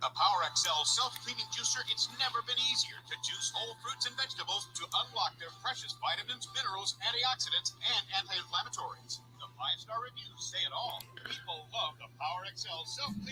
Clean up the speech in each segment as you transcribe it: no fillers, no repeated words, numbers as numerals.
the Power XL self-cleaning juicer, it's never been easier to juice whole fruits and vegetables to unlock their precious vitamins, minerals, antioxidants, and anti-inflammatories. The 5-star reviews say it all. People love the Power XL self-cleaning.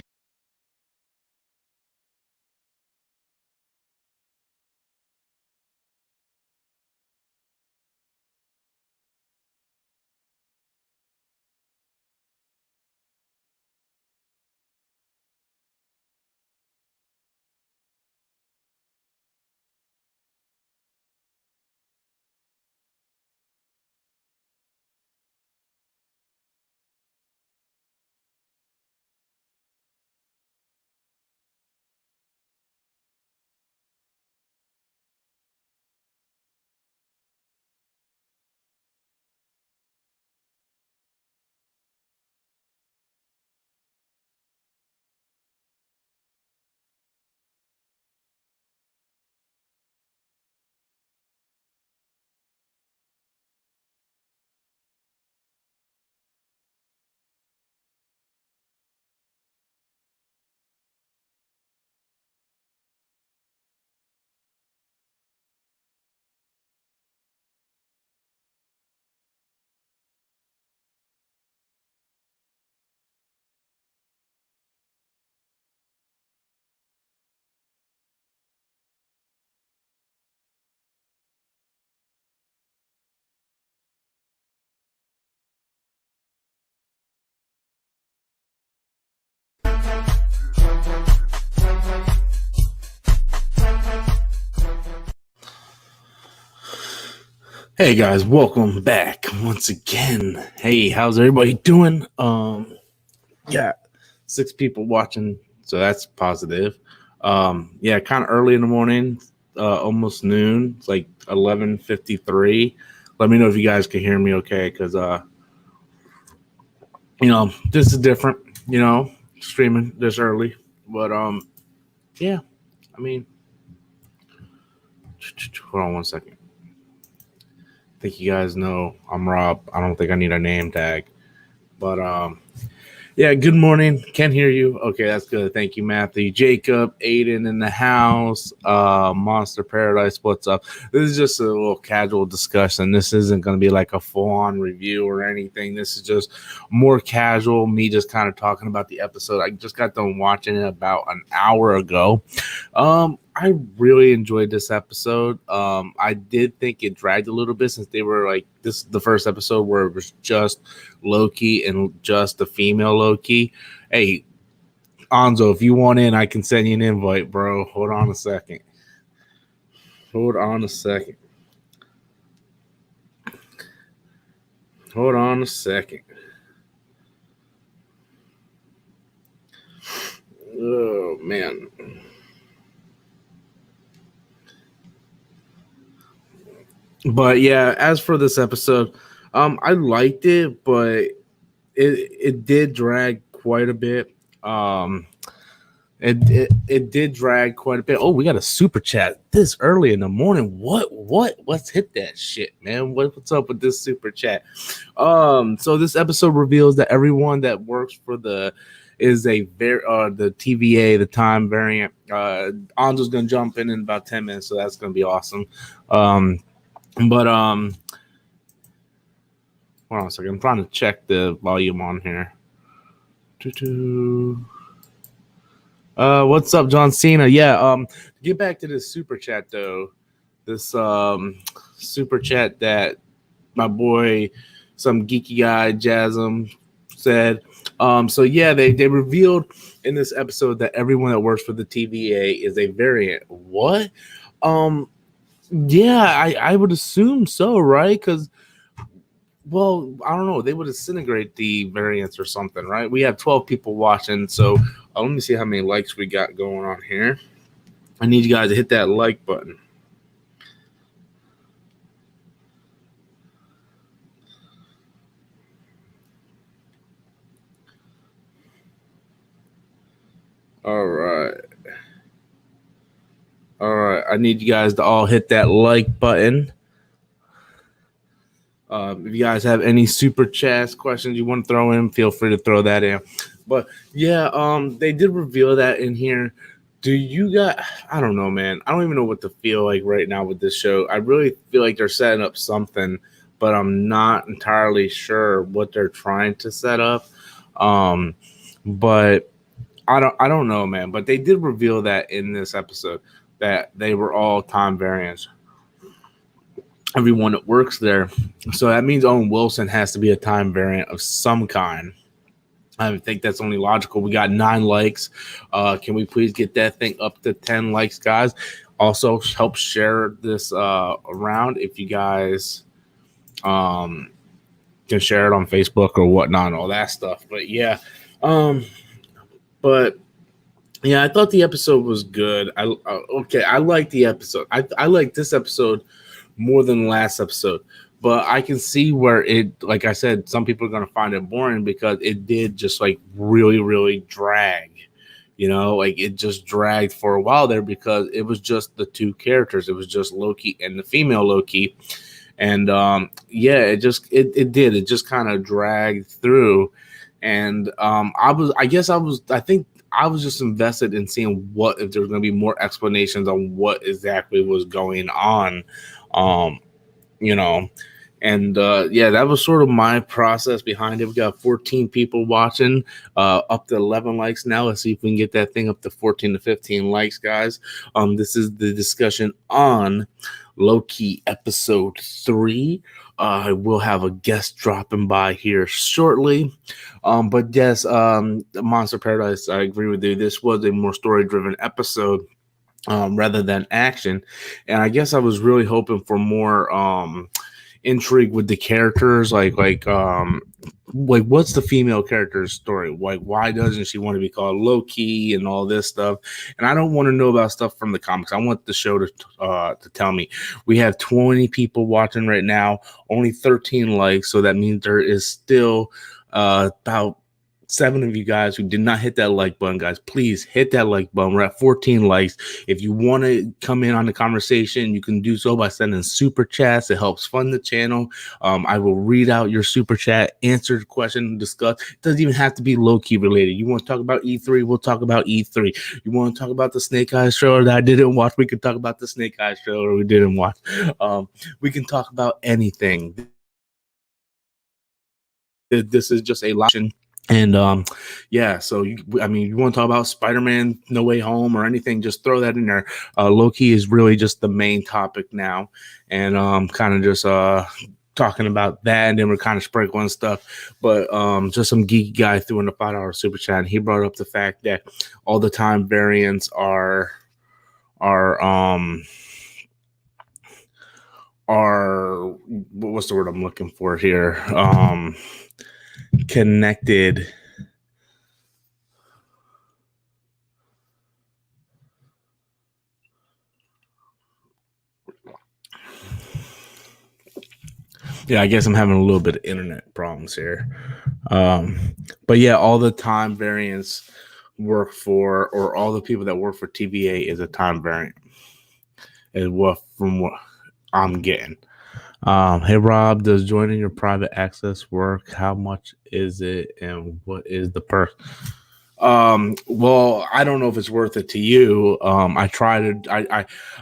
Hey guys, welcome back once again. Hey, how's everybody doing? Yeah, 6 people watching, so that's positive. Yeah, kind of early in the morning, almost noon. It's like 11:53. Let me know if you guys can hear me okay, because this is different. Streaming this early, but yeah. I mean, hold on one second. I think you guys know I'm Rob. I don't think I need a name tag. But yeah, good morning. Can't hear you. Okay, that's good. Thank you, Matthew. Jacob, Aiden in the house. Monster Paradise, what's up? This is just a little casual discussion. This isn't going to be like a full-on review or anything. This is just more casual, me just kind of talking about the episode. I just got done watching it about an hour ago. I really enjoyed this episode. I did think it dragged a little bit since they were like this the first episode where it was just Loki and just the female Loki. Hey, Anzo, if you want in, I can send you an invite, bro. Hold on a second. Hold on a second. Oh, man. But yeah, as for this episode, I liked it, but it did drag quite a bit. It did drag quite a bit. Oh, we got a super chat this early in the morning. Let's hit that shit, man. What's up with this super chat? So this episode reveals that everyone that works for the TVA, the time variant. Anzo's gonna jump in about 10 minutes, so that's gonna be awesome. But hold on a second. I'm trying to check the volume on here. What's up, John Cena? Yeah, get back to this super chat though. This super chat that my boy, some geeky guy, Jasm, said. So yeah, they revealed in this episode that everyone that works for the TVA is a variant. What? Yeah, I would assume so, right? Because, well, I don't know. They would disintegrate the variants or something, right? We have 12 people watching, so let me see how many likes we got going on here. I need you guys to hit that like button. All right. I need you guys to all hit that like button. If you guys have any super chats questions you want to throw in, feel free to throw that in. But yeah, they did reveal that in here. Do you got? I don't know, man. I don't even know what to feel like right now with this show. I really feel like they're setting up something, but I'm not entirely sure what they're trying to set up. Um, but I don't know, man. But they did reveal that in this episode that they were all time variants. Everyone that works there, so that means Owen Wilson has to be a time variant of some kind. I think that's only logical. We got 9 likes. Can we please get that thing up to 10 likes, guys? Also, help share this around if you guys can share it on Facebook or whatnot and all that stuff. But yeah, but yeah, I thought the episode was good. I like the episode. I like this episode more than last episode. But I can see where it, like I said, some people are going to find it boring because it did just like really, really drag. Like it just dragged for a while there because it was just the 2 characters. It was just Loki and the female Loki. And yeah, it just kind of dragged through. And I think I was just invested in seeing if there was going to be more explanations on what exactly was going on. And yeah, that was sort of my process behind it. We got 14 people watching, up to 11 likes now. Let's see if we can get that thing up to 14 to 15 likes, guys. This is the discussion on Loki episode 3. I will have a guest dropping by here shortly. But yes, Monster Paradise, I agree with you. This was a more story-driven episode. Rather than action, and I guess I was really hoping for more intrigue with the characters, like what's the female character's story? Like, why doesn't she want to be called Loki and all this stuff? And I don't want to know about stuff from the comics. I want the show to tell me. We have 20 people watching right now, only 13 likes, so that means there is still about 7 of you guys who did not hit that like button. Guys, please hit that like button. We're at 14 likes. If you want to come in on the conversation, you can do so by sending super chats. It helps fund the channel. I will read out your super chat, answer the question, discuss. It doesn't even have to be low-key related. You want to talk about E3? We'll talk about E3. You want to talk about the Snake Eyes trailer that I didn't watch? We can talk about the Snake Eyes trailer we didn't watch. We can talk about anything. This is just a lot. And yeah, so you want to talk about Spider-Man No Way Home or anything, just throw that in there. Loki is really just the main topic now, and kind of just talking about that, and then we're kind of sprinkling stuff. But just some geeky guy threw in a $5 super chat, and he brought up the fact that all the time variants are what's the word I'm looking for here? Connected. Yeah, I guess I'm having a little bit of internet problems here. But yeah, all the time variants work for, or all the people that work for TVA is a time variant, is what I'm getting. Hey Rob, does joining your private access work? How much is it, and what is the perk? Well, I don't know if it's worth it to you. I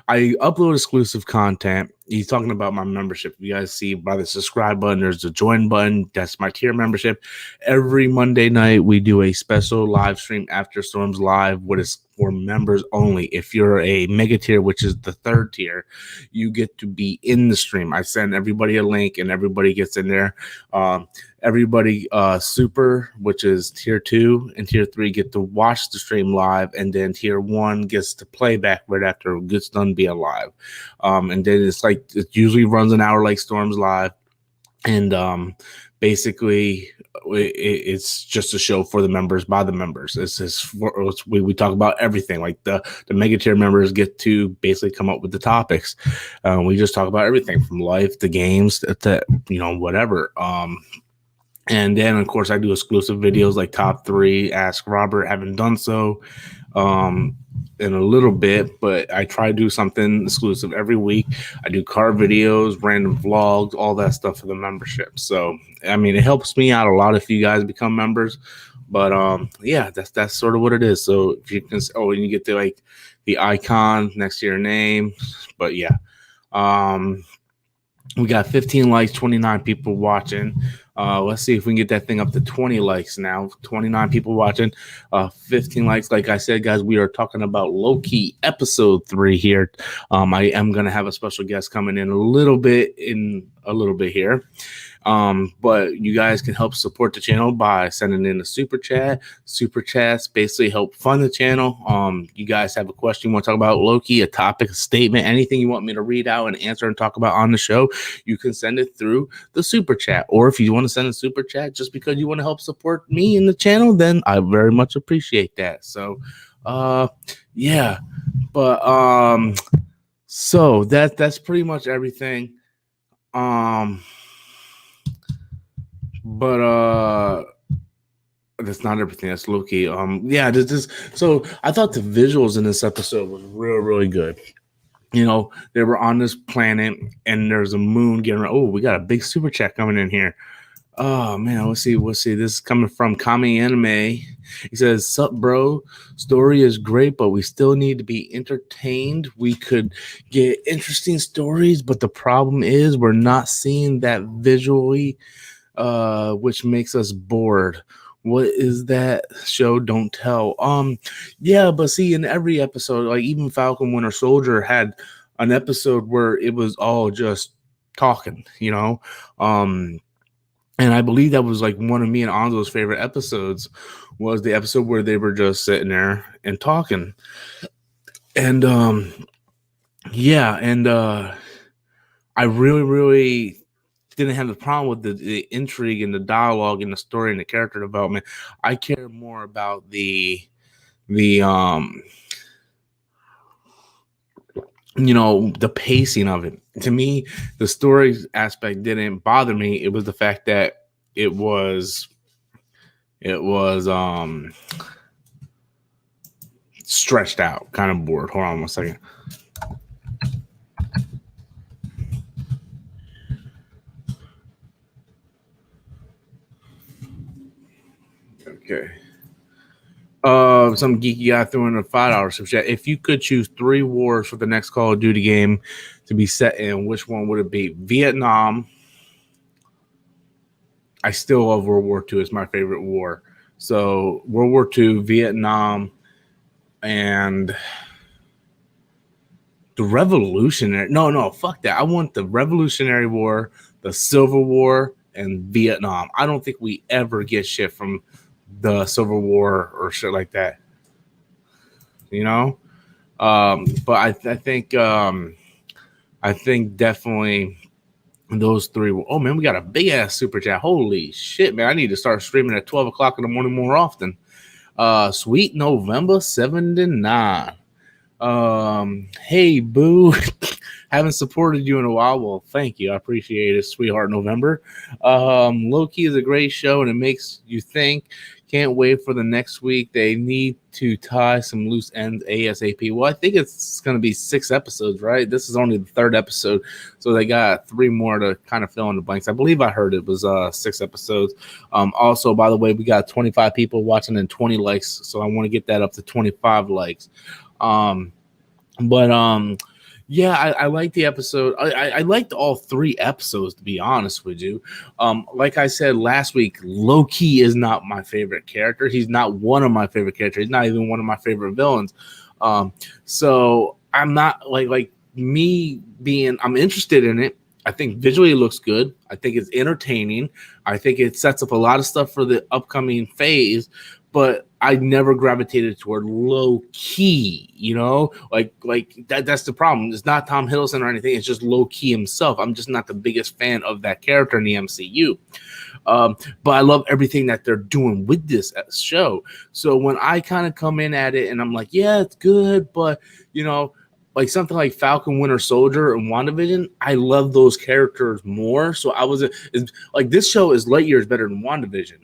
upload exclusive content. He's talking about my membership. You guys see by the subscribe button, there's the join button. That's my tier membership. Every Monday night, we do a special live stream, After Storms Live, what is for members only. If you're a mega tier, which is the 3rd tier, you get to be in the stream. I send everybody a link and everybody gets in there. Everybody super, which is tier 2 and tier 3, get to watch the stream live, and then tier 1 gets to play back right after it gets done being live. And then it's like, it usually runs an hour like Storms Live, and basically it's just a show for the members by the members. We talk about everything. Like the mega tier members get to basically come up with the topics. We just talk about everything from life to games to whatever. And then, of course, I do exclusive videos like Top 3, Ask Robert. Haven't done so in a little bit, but I try to do something exclusive every week. I do car videos, random vlogs, all that stuff for the membership. So, it helps me out a lot if you guys become members. But yeah, that's sort of what it is. So if you can, and you get the icon next to your name. But yeah, we got 15 likes, 29 people watching. Let's see if we can get that thing up to 20 likes now. 29 people watching, 15 likes. Like I said, guys, we are talking about Loki episode 3 here. I am going to have a special guest coming in a little bit here. But you guys can help support the channel by sending in a super chat. Super chats basically help fund the channel. You guys have a question you want to talk about Loki, a topic, a statement, anything you want me to read out and answer and talk about on the show, you can send it through the super chat. Or if you want to send a super chat just because you want to help support me in the channel, then I very much appreciate that. So yeah. But so that's pretty much everything. But that's not everything. That's Loki. Yeah, so I thought the visuals in this episode was really good. You know, they were on this planet and there's a moon getting around. Oh, we got a big super chat coming in here. Oh man, let's see. This is coming from Kami Anime. He says, "Sup, bro? Story is great, but we still need to be entertained. We could get interesting stories, but the problem is we're not seeing that visually, which makes us bored. What is that show? Don't tell." Yeah, but see, in every episode, like even Falcon Winter Soldier had an episode where it was all just talking, you know. And I believe that was like one of me and Anzo's favorite episodes was the episode where they were just sitting there and talking. And yeah, and I really didn't have the problem with the intrigue and the dialogue and the story and the character development. I care more about the you know, the pacing of it. To me, the story aspect didn't bother me. It was the fact that it was stretched out, kind of bored. Hold on one second. Okay. Some geeky guy threw in a $5 super chat. If you could choose 3 wars for the next Call of Duty game to be set in, which one would it be? Vietnam. I still love World War II. It's my favorite war. So World War II, Vietnam, and the Revolutionary. No, fuck that. I want the Revolutionary War, the Civil War, and Vietnam. I don't think we ever get shit from the Civil War or shit like that, you know. But I think definitely those 3. Oh man, we got a big ass super chat. Holy shit, man! I need to start streaming at 12 o'clock in the morning more often. Sweet November 79. Hey boo. Haven't supported you in a while. Well, thank you. I appreciate it, sweetheart November. Loki is a great show and it makes you think. Can't wait for the next week. They need to tie some loose ends ASAP. Well, I think it's going to be 6 episodes, right? This is only the 3rd episode. So they got 3 more to kind of fill in the blanks. I believe I heard it was 6 episodes. Also, by the way, we got 25 people watching and 20 likes. So I want to get that up to 25 likes. Yeah, I liked the episode. I liked all 3 episodes, to be honest with you. Like I said last week, Loki is not my favorite character. He's not one of my favorite characters. He's not even one of my favorite villains. So I'm not like me being, I'm interested in it. I think visually it looks good. I think it's entertaining. I think it sets up a lot of stuff for the upcoming phase, but I never gravitated toward Loki, you know, like that's the problem. It's not Tom Hiddleston or anything. It's just Loki himself. I'm just not the biggest fan of that character in the MCU. But I love everything that they're doing with this show. So when I kind of come in at it and I'm like, yeah, it's good, but you know, like something like Falcon Winter Soldier and WandaVision, I love those characters more. So I was like, this show is light years better than WandaVision.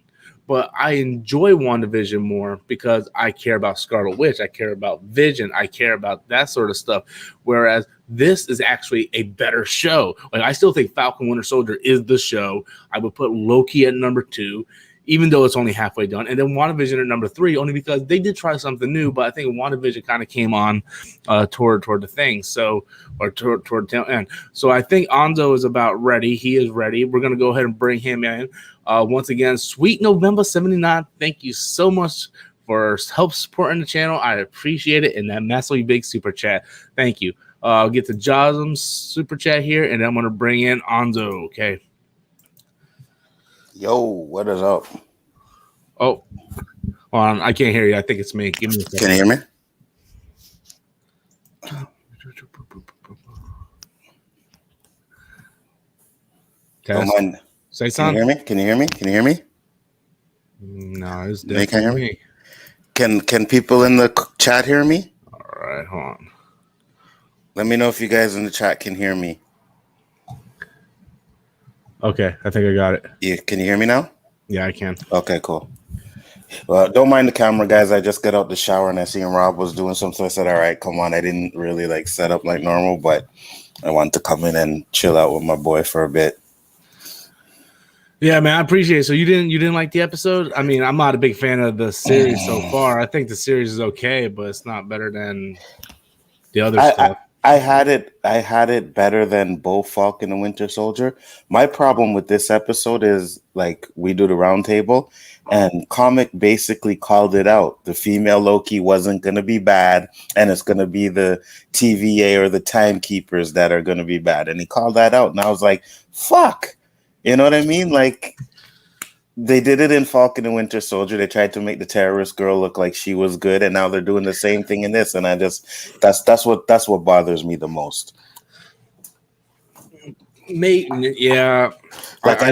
But I enjoy WandaVision more because I care about Scarlet Witch. I care about Vision. I care about that sort of stuff. Whereas this is actually a better show. Like I still think Falcon Winter Soldier is the show. I would put Loki at number 2. even though it's only halfway done. And then WandaVision at number 3, only because they did try something new, but I think WandaVision kind of came on toward the thing, so or toward the tail end. So I think Anzo is about ready. He is ready. We're gonna go ahead and bring him in. Once again, Sweet November 79. Thank you so much for help supporting the channel. I appreciate it. And that massively big super chat. Thank you. I'll get to Josm's super chat here, and I'm gonna bring in Anzo. Okay. Yo, what is up? Oh, hold on. I can't hear you. I think it's me. Give me a second. Can you hear me? Don't mind. Say something. Can you hear me? Can you hear me? Can you hear me? No, it's They can't hear definitely me. me. Can people in the chat hear me? All right, hold on. Let me know if you guys in the chat can hear me. Okay, I think I got it. Can you hear me now? Yeah, I can. Okay, cool. Well, don't mind the camera, guys. I just got out the shower and I seen Rob was doing something. So I said, all right, come on. I didn't really like set up like normal, but I wanted to come in and chill out with my boy for a bit. Yeah, man, I appreciate it. So you didn't like the episode? I mean, I'm not a big fan of the series so far. I think the series is okay, but it's not better than the other stuff. I had it better than both Falcon and Winter Soldier. My problem with this episode is like we do the round table and Comic basically called it out. The female Loki wasn't going to be bad and it's going to be the TVA or the timekeepers that are going to be bad. And he called that out. And I was like, fuck. You know what I mean? Like they did it in Falcon and Winter Soldier. They tried to make the terrorist girl look like she was good, and now they're doing the same thing in this. And I just that's what bothers me the most. Yeah, like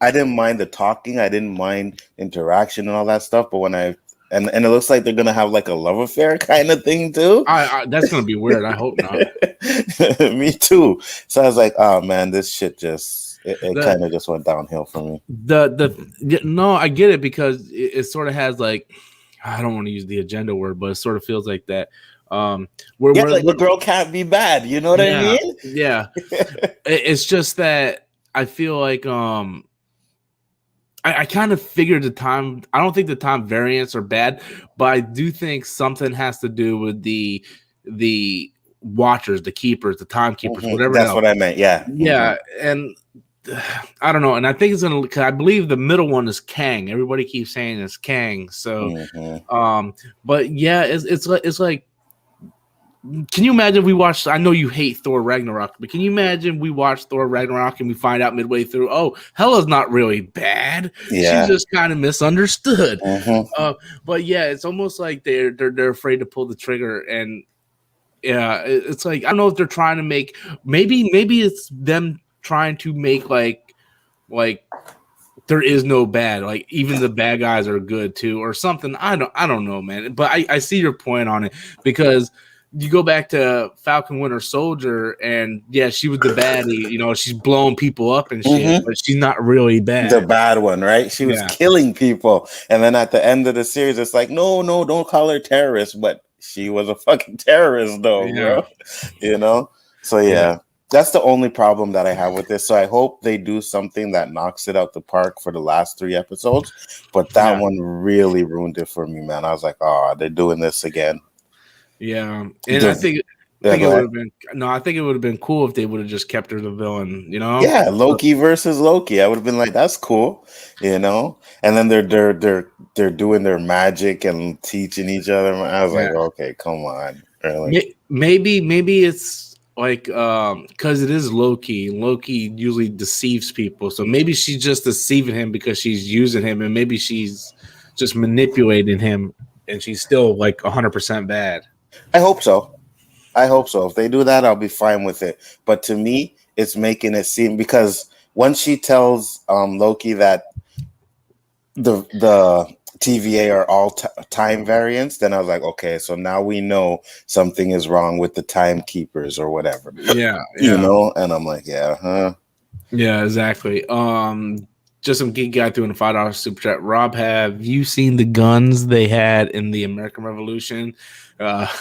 I didn't mind the talking, I didn't mind interaction and all that stuff, but when and it looks like they're gonna have like a love affair kind of thing too. That's gonna be weird. I hope not. Me too. So I was like, oh man, this shit just. It kind of just went downhill for me. No, I get it because it sort of has like, I don't want to use the agenda word, but it sort of feels like that. The girl can't be bad. You know what I mean? Yeah. It's just that I feel like I kind of figured the time. I don't think the time variants are bad, but I do think something has to do with the watchers, the keepers, the timekeepers, whatever. That's what I meant. Yeah. Yeah, and. I don't know, and I think it's gonna. I believe the middle one is Kang. Everybody keeps saying it's Kang. So, but yeah, it's like. Can you imagine if we watched? I know you hate Thor Ragnarok, but can you imagine we watched Thor Ragnarok and we find out midway through, oh, Hela's not really bad. Yeah. She's just kind of misunderstood. But yeah, it's almost like they're afraid to pull the trigger, and yeah, it's like I don't know if they're trying to make maybe it's them trying to make like there is no bad, like even the bad guys are good too or something. I don't know, man, but I see your point on it because you go back to Falcon Winter Soldier and yeah, she was the baddie, you know, she's blowing people up and shit, but she's not really bad. The bad one, right? She was killing people, and then at the end of the series it's like no, don't call her terrorist, but she was a fucking terrorist though, bro. You know? So yeah. That's the only problem that I have with this. So I hope they do something that knocks it out the park for the last 3 episodes. But that one really ruined it for me, man. I was like, oh, they're doing this again. Yeah. And I think it would have been I think it would have been cool if they would have just kept her the villain, you know? Yeah, Loki versus Loki. I would have been like, that's cool, you know? And then they're doing their magic and teaching each other. I was like, okay, come on. Really? Maybe it's like because it is Loki usually deceives people, so maybe she's just deceiving him because she's using him, and maybe she's just manipulating him and she's still like 100% bad. I hope so. If they do that, I'll be fine with it. But to me, it's making it seem, because once she tells Loki that the TVA are all time variants, then I was like, okay, so now we know something is wrong with the timekeepers or whatever. Yeah. You know, and I'm like, yeah, exactly. Just some geek guy doing a $5 super chat. Rob, have you seen the guns they had in the American Revolution?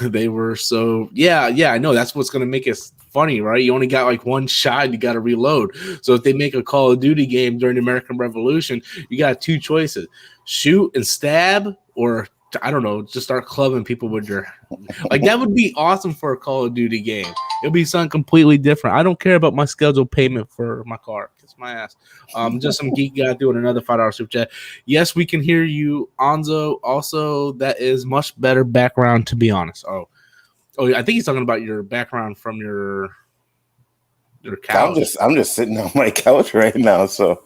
They were so yeah. I know that's what's gonna make it funny, right? You only got like one shot, you got to reload. So if they make a Call of Duty game during the American Revolution, you got two choices: shoot and stab, or I don't know, just start clubbing people with your like. That would be awesome for a Call of Duty game. It'll be something completely different. I don't care about my scheduled payment for my car. Kiss my ass. Just some geek guy doing another $5 super chat. Yes, we can hear you, Anzo. Also, that is much better background, to be honest. Oh, I think he's talking about your background from your couch. I'm just sitting on my couch right now, so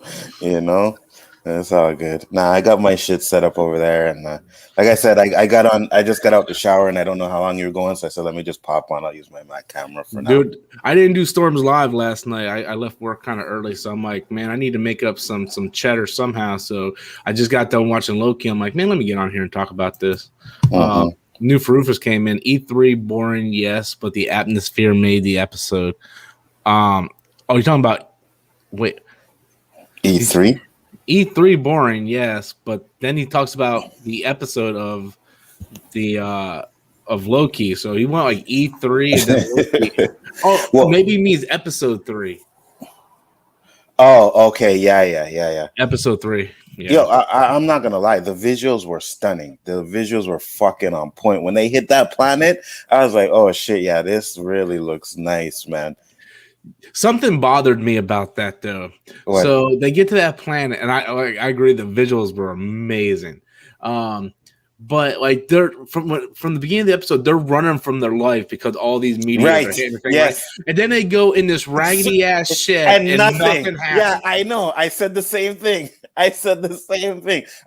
it's all good. Nah, I got my shit set up over there, and like I said, I just got out the shower, and I don't know how long you're going, so I said let me just pop on. I'll use my Mac camera for now. Dude, I didn't do Storms Live last night. I left work kind of early, so I'm like, man, I need to make up some cheddar somehow. So I just got done watching Loki. I'm like, man, let me get on here and talk about this. New Rufus came in. E3 boring, yes, but the atmosphere made the episode. You're talking about E3? E3 boring, yes, but then he talks about the episode of Loki. So he went like E3 and then Loki. Maybe he means episode 3. Oh, okay, yeah. Episode 3. Yeah. Yo, I'm not gonna lie, the visuals were stunning. The visuals were fucking on point. When they hit that planet, I was like, oh shit, yeah, this really looks nice, man. Something bothered me about that though. What? So they get to that planet, and I agree the visuals were amazing. But like they're from the beginning of the episode, they're running from their life because all these meteors are hitting everything, yes. Right? And then they go in this raggedy ass shed and nothing happens. Yeah, I know. I said the same thing. I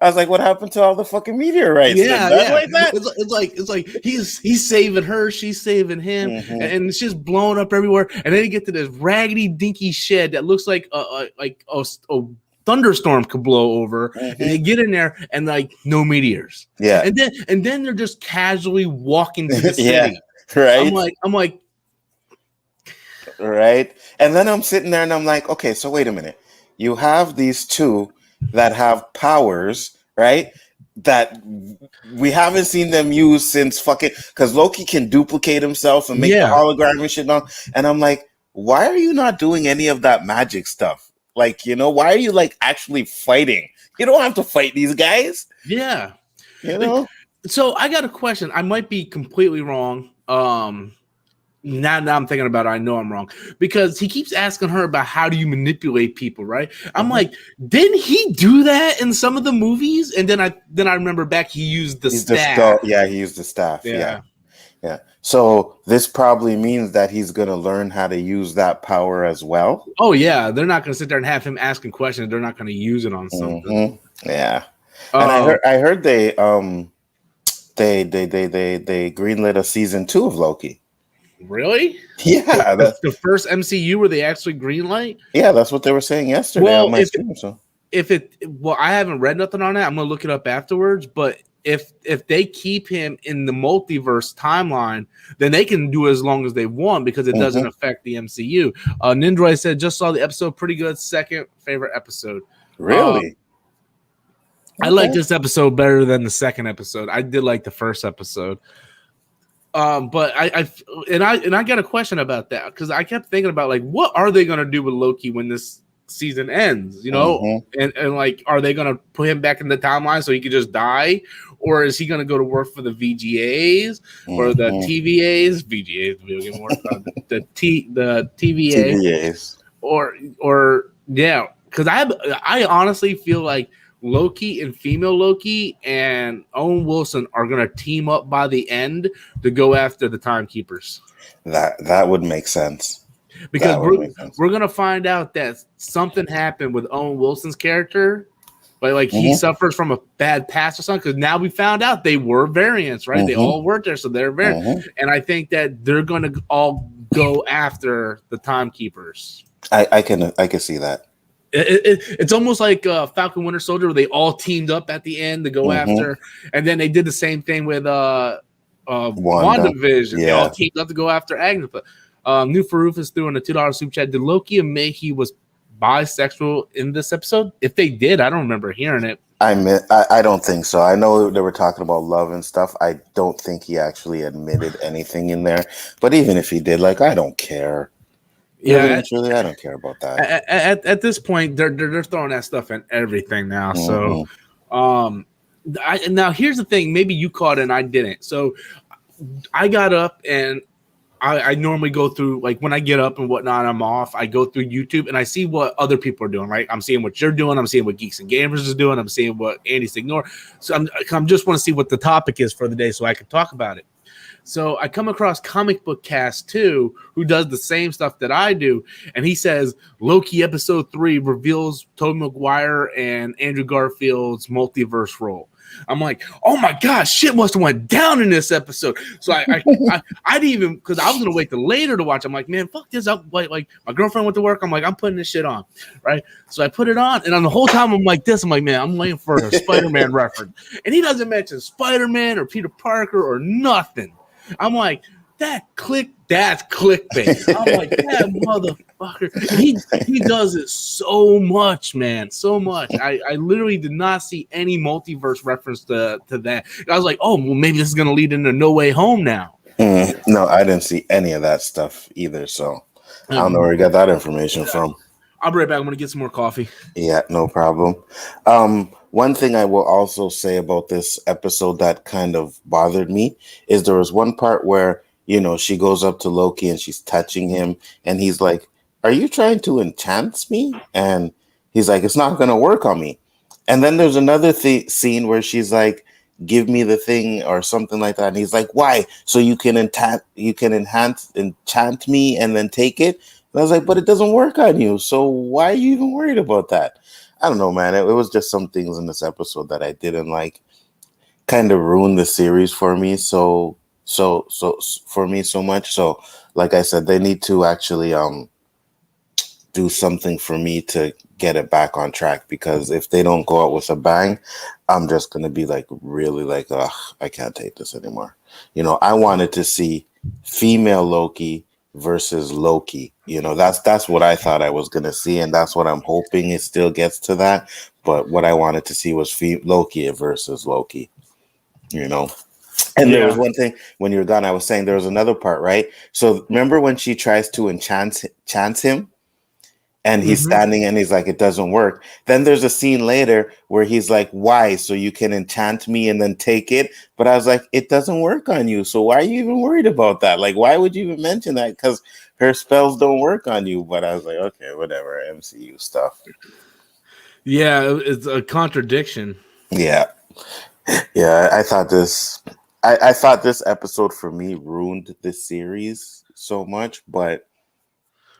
was like, what happened to all the fucking meteorites? Yeah. Like that? It's like he's saving her, she's saving him, and it's just blowing up everywhere. And then you get to this raggedy, dinky shed that looks like a thunderstorm could blow over, and they get in there and like no meteors. Yeah. And then they're just casually walking to the city. Yeah, right. I'm like right. And then I'm sitting there and I'm like, okay, so wait a minute. You have these two that have powers, right? That we haven't seen them use since fucking, because Loki can duplicate himself and make the hologram and shit on. And I'm like, why are you not doing any of that magic stuff? Like, why are you like actually fighting? You don't have to fight these guys. Yeah. So I got a question. I might be completely wrong. Now I'm thinking about it. I know I'm wrong because he keeps asking her about how do you manipulate people, right? I'm like, didn't he do that in some of the movies? And then I remember back he used the staff. He used the staff. Yeah. So this probably means that he's going to learn how to use that power as well. Oh yeah, they're not going to sit there and have him asking questions. They're not going to use it on something. Yeah. And I heard they greenlit a season 2 of Loki. Really? Yeah, that's the first MCU where they actually greenlight. Yeah, that's what they were saying yesterday on my stream. So I haven't read nothing on that. I'm gonna look it up afterwards. But if they keep him in the multiverse timeline, then they can do as long as they want because it doesn't affect the MCU. Nindroid said just saw the episode, pretty good. Second favorite episode. Really? I like this episode better than the second episode. I did like the first episode. But I got a question about that because I kept thinking about like what are they gonna do with Loki when this season ends, and like are they gonna put him back in the timeline so he could just die, or is he gonna go to work for the VGAs or the TVAs? VGAs, video game work, the TVAs, or yeah, because I honestly feel like Loki and female Loki and Owen Wilson are going to team up by the end to go after the Timekeepers. That would make sense. Because we're going to find out that something happened with Owen Wilson's character. But like he suffers from a bad past or something. Because now we found out they were variants, right? They all worked there, so they're variants. And I think that they're going to all go after the Timekeepers. I can see that. It's almost like Falcon Winter Soldier where they all teamed up at the end to go after, and then they did the same thing with WandaVision. Yeah. They all teamed up to go after Agatha. New Faroof is doing a $2 super chat. Did Loki admit he was bisexual in this episode? If they did, I don't remember hearing it. I don't think so. I know they were talking about love and stuff. I don't think he actually admitted anything in there. But even if he did, like, I don't care. Yeah, Truly, I don't care about that. At this point, they're throwing that stuff in everything now. So, now here's the thing. Maybe you caught it and I didn't. So, I got up and I normally go through, like, when I get up and whatnot, I'm off. I go through YouTube and I see what other people are doing, right? I'm seeing what you're doing. I'm seeing what Geeks and Gamers is doing. I'm seeing what Andy's ignoring. So I'm just want to see what the topic is for the day so I can talk about it. So I come across Comic Book Cast 2, who does the same stuff that I do. And he says, Loki episode 3 reveals Tobey Maguire and Andrew Garfield's multiverse role. I'm like, oh my gosh, shit must have went down in this episode. So I didn't even, because I was gonna wait till later to watch. I'm like, man, fuck this up. Like my girlfriend went to work. I'm like, I'm putting this shit on, right? So I put it on, and on the whole time I'm like this. I'm like, man, I'm waiting for a Spider-Man reference, and he doesn't mention Spider-Man or Peter Parker or nothing. I'm like, that's clickbait. I'm like, that motherfucker. He does it so much, man. So much. I literally did not see any multiverse reference to that. I was like, oh, well, maybe this is going to lead into No Way Home now. No, I didn't see any of that stuff either. So I don't know where you got that information from. I'll be right back. I'm going to get some more coffee. Yeah, no problem. One thing I will also say about this episode that kind of bothered me is there was one part where, you know, she goes up to Loki and she's touching him and he's like, are you trying to enchant me? And he's like, it's not going to work on me. And then there's another scene where she's like, give me the thing or something like that. And he's like, why? So you can enchant me and then take it? And I was like, but it doesn't work on you. So why are you even worried about that? I don't know, man. It was just some things in this episode that I didn't like. Kind of ruined the series for me. So for me so much. So like I said, they need to actually do something for me to get it back on track, because if they don't go out with a bang, I'm just gonna be like really like, ugh, I can't take this anymore. You know, I wanted to see female Loki versus Loki. You know, that's what I thought I was gonna see, and that's what I'm hoping it still gets to that. But what I wanted to see was Loki versus Loki. You know. And there was one thing when you were gone, I was saying there was another part, right? So remember when she tries to enchant him and he's standing and he's like, it doesn't work. Then there's a scene later where he's like, why? So you can enchant me and then take it. But I was like, it doesn't work on you. So why are you even worried about that? Like, why would you even mention that? Because her spells don't work on you. But I was like, okay, whatever, MCU stuff. Yeah, it's a contradiction. Yeah. Yeah, I thought this episode for me ruined this series so much, but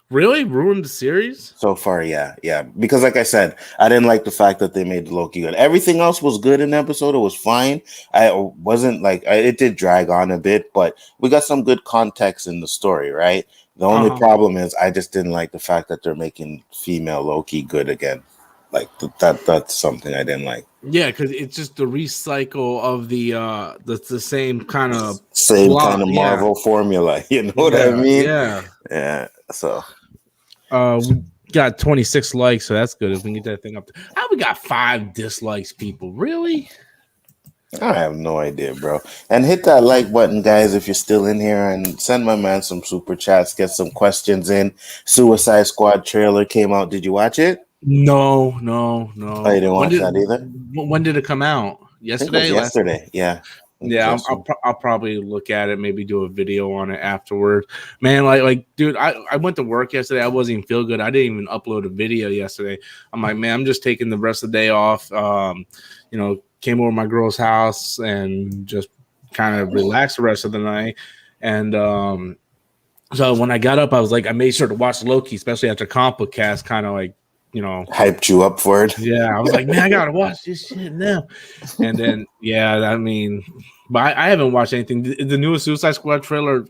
really ruined the series so far. Yeah, because like I said, I didn't like the fact that they made Loki good. Everything else was good in the episode. It was fine. I wasn't like it did drag on a bit, but we got some good context in the story, right? The only problem is I just didn't like the fact that they're making female Loki good again. Like that's something I didn't like. Yeah, because it's just the recycle of the same kind of Marvel formula. You know what I mean? Yeah. So, we got 26 likes, so that's good. If we can get that thing up, how we got 5 dislikes, people? Really? I have no idea, bro. And hit that like button, guys, if you're still in here, and send my man some super chats. Get some questions in. Suicide Squad trailer came out. Did you watch it? No. Oh, you didn't watch that either? When did it come out? Yesterday? Yesterday, yeah. Yeah, I'll probably look at it, maybe do a video on it afterward. Man, like, dude, I went to work yesterday. I wasn't even feel good. I didn't even upload a video yesterday. I'm like, man, I'm just taking the rest of the day off. You know, came over to my girl's house and just kind of relaxed the rest of the night. And so when I got up, I was like, I made sure to watch Loki, especially after Comic Book Cast, kind of like, you know, hyped you up for it. Yeah, I was like, man, I gotta watch this shit now. And then, yeah, I mean, but I haven't watched anything. Is the newest Suicide Squad trailer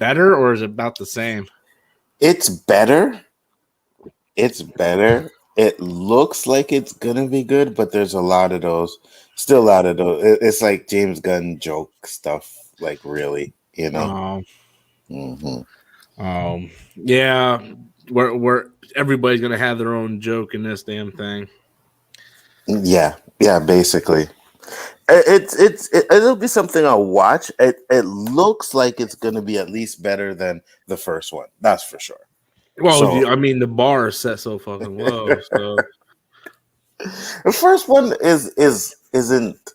better, or is it about the same? It's better. It looks like it's gonna be good, but there's still a lot of those. It's like James Gunn joke stuff, like really, you know. Yeah. where everybody's gonna have their own joke in this damn thing. Yeah, basically. It'll be something I'll watch. It looks like it's gonna be at least better than the first one. That's for sure. Well, So, I mean, the bar is set so fucking low. So the first one isn't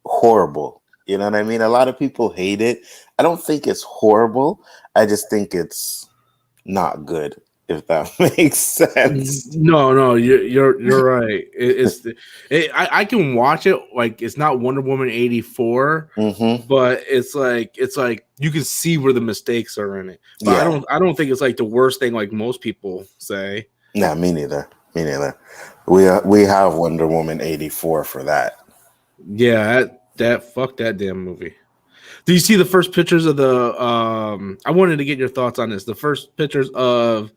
horrible. You know what I mean? A lot of people hate it. I don't think it's horrible. I just think it's not good, if that makes sense. no, you're right. I can watch it. Like, it's not Wonder Woman 84, but it's like you can see where the mistakes are in it. But I don't think it's like the worst thing like most people say. Nah, me neither. We have Wonder Woman 84 for that. Yeah, that fuck that damn movie. Do you see the first pictures of the I wanted to get your thoughts on this. The first pictures of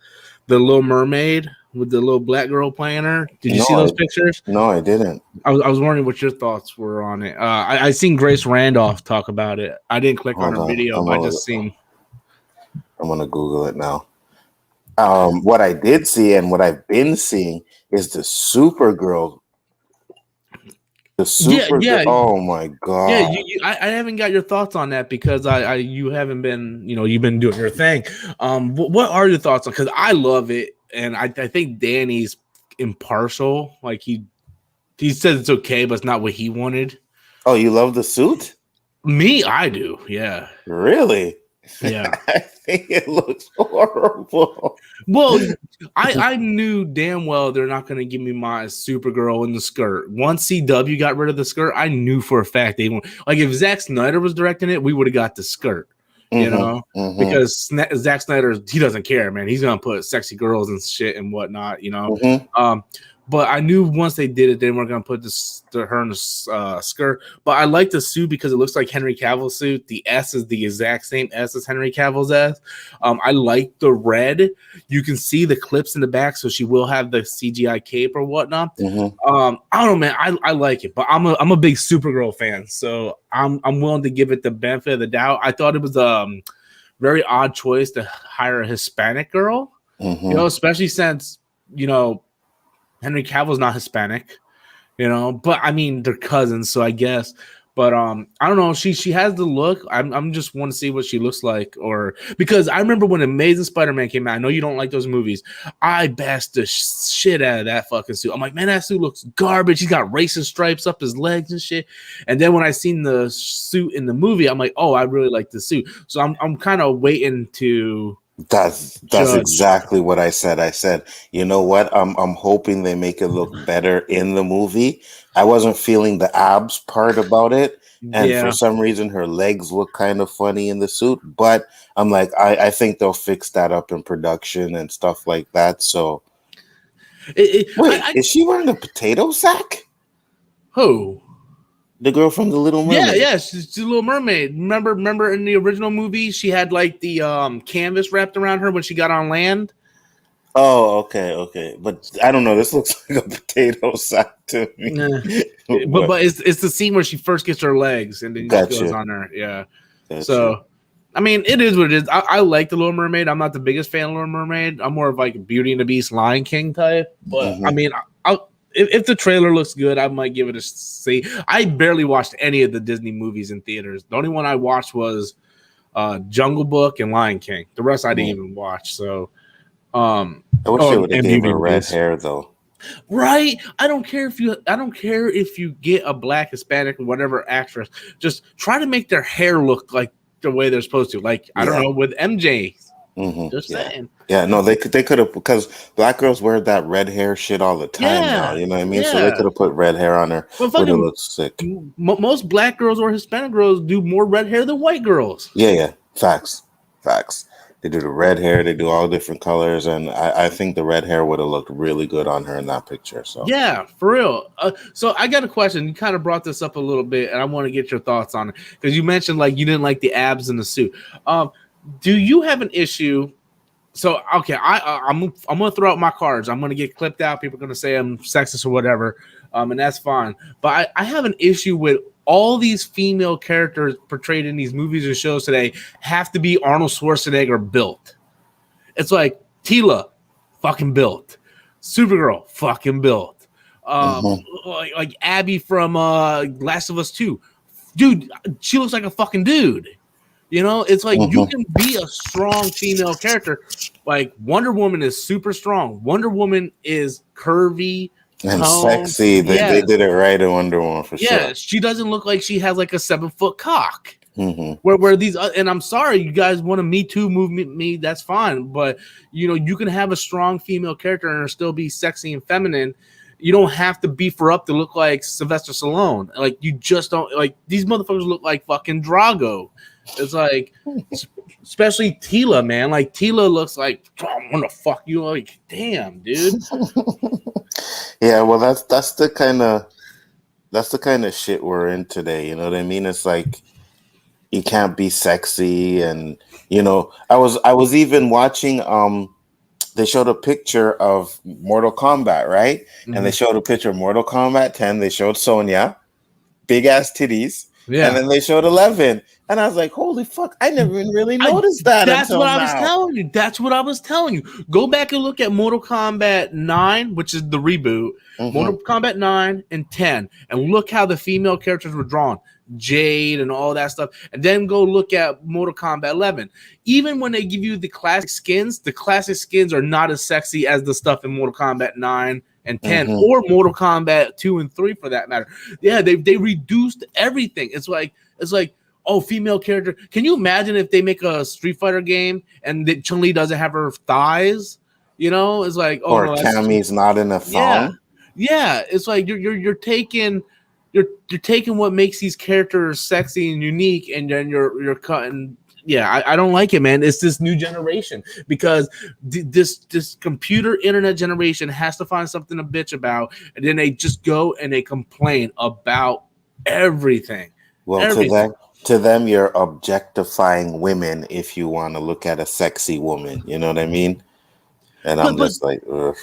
the Little Mermaid with the little black girl playing her. Did you see those pictures? No, I didn't. I was wondering what your thoughts were on it. I seen Grace Randolph talk about it. I didn't click on her video. I just seen. I'm gonna Google it now. What I did see and what I've been seeing is the Supergirl. Yeah. Oh my god. Yeah, I haven't got your thoughts on that because you haven't been, you've been doing your thing. What are your thoughts on? Because I love it, and I think Danny's impartial. Like he says it's okay, but it's not what he wanted. Oh, you love the suit? Me, I do. Yeah. Really? Yeah. I think it looks horrible. Well, I knew damn well they're not going to give me my Supergirl in the skirt. Once CW got rid of the skirt, I knew for a fact they won't. Like, if Zack Snyder was directing it, we would have got the skirt, because Zack Snyder, he doesn't care, man. He's going to put sexy girls and shit and whatnot, But I knew once they did it, they weren't going to put her in the skirt. But I like the suit because it looks like Henry Cavill's suit. The S is the exact same S as Henry Cavill's S. I like the red. You can see the clips in the back, so she will have the CGI cape or whatnot. I don't know, man. I like it, but I'm a big Supergirl fan, so I'm willing to give it the benefit of the doubt. I thought it was a very odd choice to hire a Hispanic girl, especially since Henry Cavill's not Hispanic, but I mean they're cousins, so I guess. But I don't know. She has the look. I'm just want to see what she looks like, or because I remember when Amazing Spider-Man came out. I know you don't like those movies. I bashed the shit out of that fucking suit. I'm like, man, that suit looks garbage. He's got racing stripes up his legs and shit. And then when I seen the suit in the movie, I'm like, oh, I really like the suit. So I'm kind of waiting to. That's exactly what I said. I said, you know what? I'm hoping they make it look better in the movie. I wasn't feeling the abs part about it, and for some reason her legs look kind of funny in the suit. But I'm like, I think they'll fix that up in production and stuff like that. So, is she wearing a potato sack? Who? The girl from the Little Mermaid. Yeah, she's the Little Mermaid. Remember in the original movie, she had like the canvas wrapped around her when she got on land. Oh, okay. But I don't know. This looks like a potato sack to me. But it's the scene where she first gets her legs and then she goes on her. Yeah. So, I mean, it is what it is. I like the Little Mermaid. I'm not the biggest fan of Little Mermaid. I'm more of like a Beauty and the Beast, Lion King type. But I mean, if the trailer looks good, I might give it a see. I barely watched any of the Disney movies in theaters. The only one I watched was Jungle Book and Lion King. The rest I didn't even watch. So, I wish they would have gave her red hair though. Right? I don't care if you get a black, Hispanic, whatever actress. Just try to make their hair look like the way they're supposed to. Like I don't know, with MJ. Just saying. Yeah, no, they could have, because black girls wear that red hair shit all the time now. You know what I mean? So they could have put red hair on her. Would have looked sick. Most black girls or Hispanic girls do more red hair than white girls. Yeah. Facts. They do the red hair. They do all different colors, and I think the red hair would have looked really good on her in that picture. So yeah, for real. So I got a question. You kind of brought this up a little bit, and I want to get your thoughts on it because you mentioned like you didn't like the abs in the suit. Do you have an issue? So okay, I'm gonna throw out my cards. I'm gonna get clipped out. People are gonna say I'm sexist or whatever, and that's fine. But I have an issue with all these female characters portrayed in these movies and shows today have to be Arnold Schwarzenegger built. It's like Tila, fucking built. Supergirl, fucking built. Like Abby from Last of Us 2. Dude, she looks like a fucking dude. You know, it's like you can be a strong female character. Like Wonder Woman is super strong. Wonder Woman is curvy and sexy. They did it right in Wonder Woman for sure. Yeah, she doesn't look like she has like a 7-foot cock. Where these and I'm sorry, you guys want to Me Too move me, that's fine. But you know, you can have a strong female character and still be sexy and feminine. You don't have to beef her up to look like Sylvester Stallone. Like you just don't like these motherfuckers look like fucking Drago. It's like, especially Tila, man. Like Tila looks like I'm gonna fuck you. Like, damn, dude. Yeah, well, that's the kind of shit we're in today. You know what I mean? It's like you can't be sexy, and you know, I was even watching. They showed a picture of Mortal Kombat, right? And they showed a picture of Mortal Kombat 10. They showed Sonya, big ass titties. Yeah. And then they showed 11. And I was like, holy fuck, I never even really noticed that. That's what I was telling you. That's what I was telling you. Go back and look at Mortal Kombat 9, which is the reboot, Mortal Kombat 9 and 10, and look how the female characters were drawn. Jade and all that stuff. And then go look at Mortal Kombat 11. Even when they give you the classic skins are not as sexy as the stuff in Mortal Kombat 9 and 10 or Mortal Kombat 2 and 3 for that matter. Yeah, they reduced everything. It's like, oh, female character. Can you imagine if they make a Street Fighter game and Chun-Li doesn't have her thighs? You know, it's like, oh, or Cammy's not in a thong. Yeah, it's like you're taking what makes these characters sexy and unique, and then you're cutting. Yeah, I don't like it, man. It's this new generation because this computer internet generation has to find something to bitch about, and then they just go and they complain about everything. Well, everything. To them, you're objectifying women if you want to look at a sexy woman. You know what I mean? And I'm just like, ugh.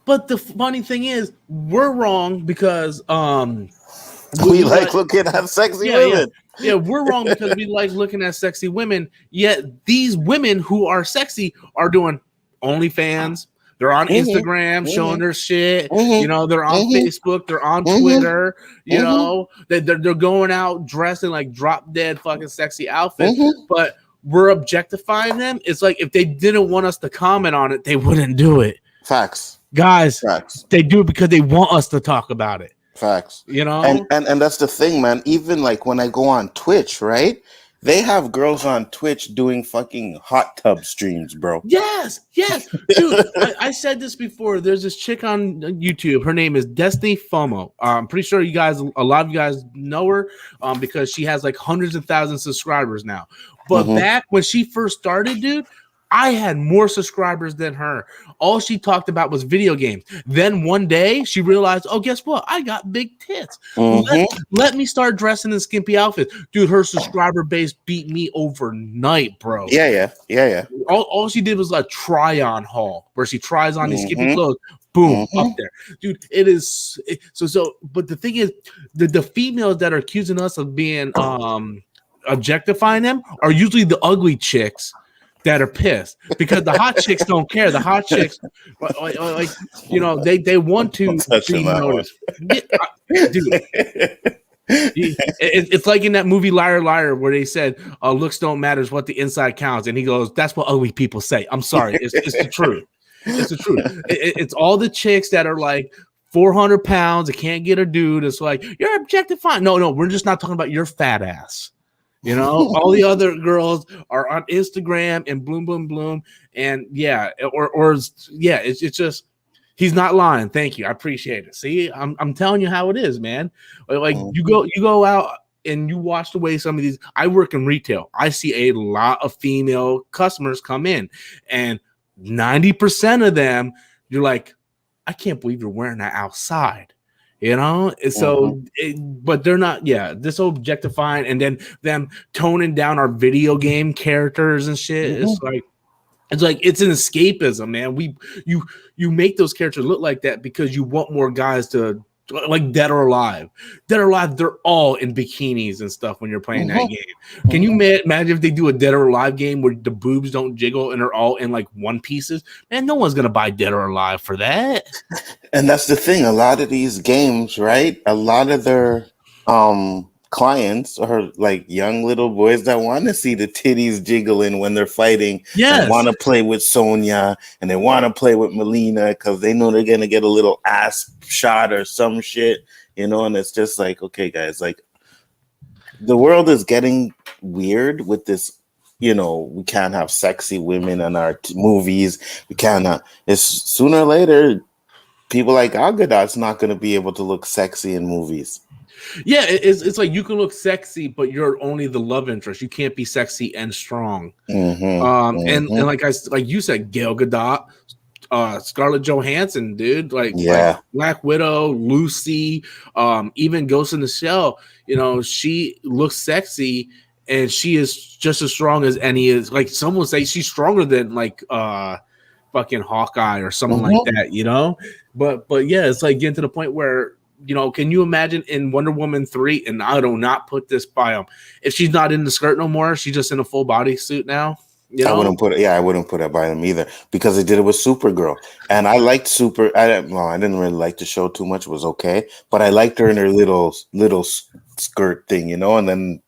But the funny thing is, we're wrong because we like looking at sexy women. Yeah, we're wrong because we like looking at sexy women. Yet these women who are sexy are doing OnlyFans. They're on Instagram showing their shit. You know, they're on Facebook. They're on Twitter. You know, they're going out dressed in like drop dead fucking sexy outfits. But we're objectifying them. It's like if they didn't want us to comment on it, they wouldn't do it. Facts. Guys, Facts. They do it because they want us to talk about it. Facts. You know? And that's the thing, man. Even like when I go on Twitch, right? They have girls on Twitch doing fucking hot tub streams, bro. Yes. Dude, I said this before. There's this chick on YouTube. Her name is Destiny FOMO. I'm pretty sure a lot of you guys know her because she has like hundreds of thousands of subscribers now. But back when she first started, dude, I had more subscribers than her. All she talked about was video games. Then one day she realized, oh, guess what? I got big tits. Let me start dressing in skimpy outfits. Dude, her subscriber base beat me overnight, bro. Yeah. All she did was a try-on haul where she tries on these skimpy clothes. Boom, up there. Dude, it is so. But the thing is, the females that are accusing us of being objectifying them are usually the ugly chicks that are pissed because the hot chicks don't care. The hot chicks, like you know, they want to be noticed. Dude, it's like in that movie Liar Liar where they said looks don't matter, what the inside counts, and he goes, "That's what ugly people say." I'm sorry, it's the truth. It's the truth. It's all the chicks that are like 400 pounds. They can't get a dude. It's like you're objectifying. No, we're just not talking about your fat ass. You know, all the other girls are on Instagram and bloom, and it's just he's not lying. Thank you, I appreciate it. See, I'm telling you how it is, man. Like you go out and you watch the way some of these. I work in retail. I see a lot of female customers come in, and 90% of them, you're like, I can't believe you're wearing that outside. You know, so but they're not. Yeah, this objectifying and then them toning down our video game characters and shit. It's like it's an escapism, man. You make those characters look like that because you want more guys to like Dead or Alive. Dead or Alive, they're all in bikinis and stuff when you're playing that game. Can you imagine if they do a Dead or Alive game where the boobs don't jiggle and they're all in like one pieces? Man, no one's gonna buy Dead or Alive for that. And that's the thing. A lot of these games, right? A lot of their clients are like young little boys that want to see the titties jiggling when they're fighting. Yes. And want to play with Sonya and they want to play with Melina because they know they're gonna get a little ass shot or some shit, you know. And it's just like, okay, guys, like the world is getting weird with this. You know, we can't have sexy women in our movies. We cannot. It's sooner or later. People like Gal Gadot's not going to be able to look sexy in movies. Yeah, it's like you can look sexy, but you're only the love interest. You can't be sexy and strong. And like you said, Gal Gadot, Scarlett Johansson, dude, like Black Widow, Lucy, even Ghost in the Shell. You know, she looks sexy, and she is just as strong as any is. Like some would say, she's stronger than like fucking Hawkeye or someone like that. You know, but yeah, it's like getting to the point where. You know, can you imagine in Wonder Woman 3, and I do not put this by them, if she's not in the skirt no more, she's just in a full body suit now? You know? I wouldn't put it by them either because they did it with Supergirl. And I liked I didn't really like the show too much. It was okay. But I liked her in her little skirt thing, you know, and then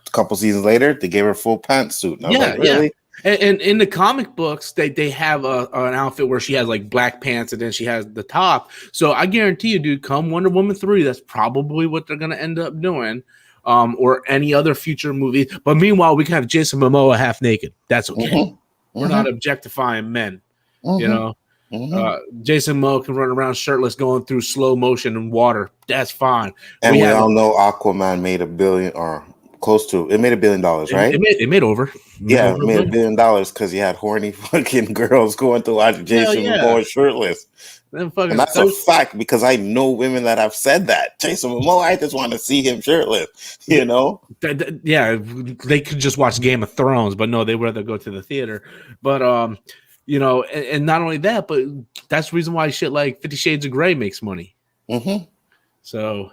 a couple seasons later, they gave her full pantsuit. And I was like, really? Yeah. And in the comic books, they have an outfit where she has like black pants and then she has the top. So I guarantee you, dude, come Wonder Woman 3, that's probably what they're going to end up doing, or any other future movie. But meanwhile, we can have Jason Momoa half naked. That's okay. We're not objectifying men, you know. Jason Momoa can run around shirtless going through slow motion and water. That's fine. And we all know Aquaman made $1 billion or close to it. Made $1 billion, right? It made over. It made $1 billion because you had horny fucking girls going to watch Jason Momoa shirtless. And that's a fact because I know women that have said that. Jason Momoa, I just want to see him shirtless, you know? Yeah, they could just watch Game of Thrones, but no, they would rather go to the theater. But, you know, and not only that, but that's the reason why shit like 50 Shades of Grey makes money. So...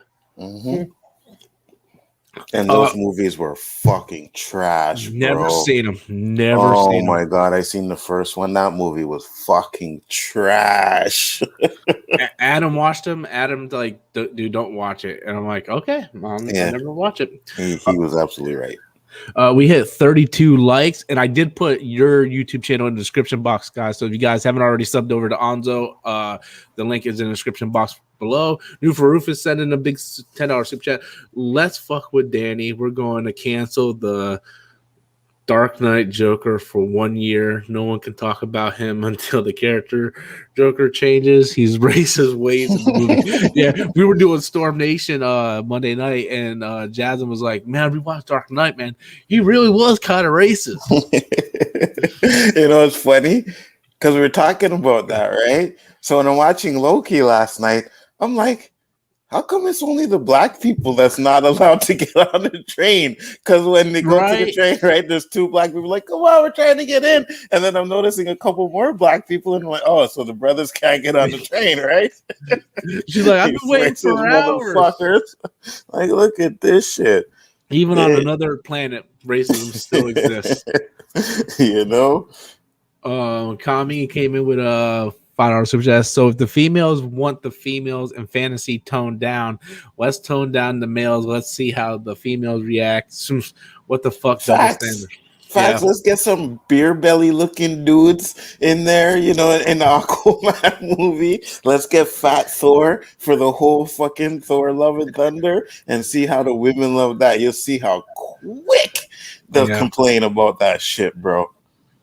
And those movies were fucking trash. Never seen them. Oh my god, I seen the first one. That movie was fucking trash. Adam watched them. Adam like, dude, don't watch it. And I'm like, okay, I'll never watch it. He was absolutely right. We hit 32 likes, and I did put your YouTube channel in the description box, guys. So if you guys haven't already subbed over to Anzo, the link is in the description box below. New for Rufus sending a big $10 super chat. Let's fuck with Danny. We're going to cancel the Dark Knight Joker for 1 year. No one can talk about him until the character Joker changes. He's racist ways in the movie. Yeah, we were doing Storm Nation Monday night, and Jasmine was like, "Man, we watched Dark Knight. Man, he really was kind of racist." You know, it's funny because we were talking about that, right? So when I'm watching Loki last night, I'm like, how come it's only the black people that's not allowed to get on the train? Because when they go to the train, right, there's two black people like, come on, we're trying to get in. And then I'm noticing a couple more black people, and I'm like, oh, so the brothers can't get on the train, right? She's like, I've been waiting for hours. Like, look at this shit. Even on another planet, racism still exists. You know? Kami came in with a $5 super chat. So if the females want the females and fantasy toned down, let's tone down the males. Let's see how the females react. What the fuck? Facts. Let's get some beer belly looking dudes in there, you know, in the Aquaman movie. Let's get Fat Thor for the whole fucking Thor Love and Thunder and see how the women love that. You'll see how quick they'll complain about that shit, bro.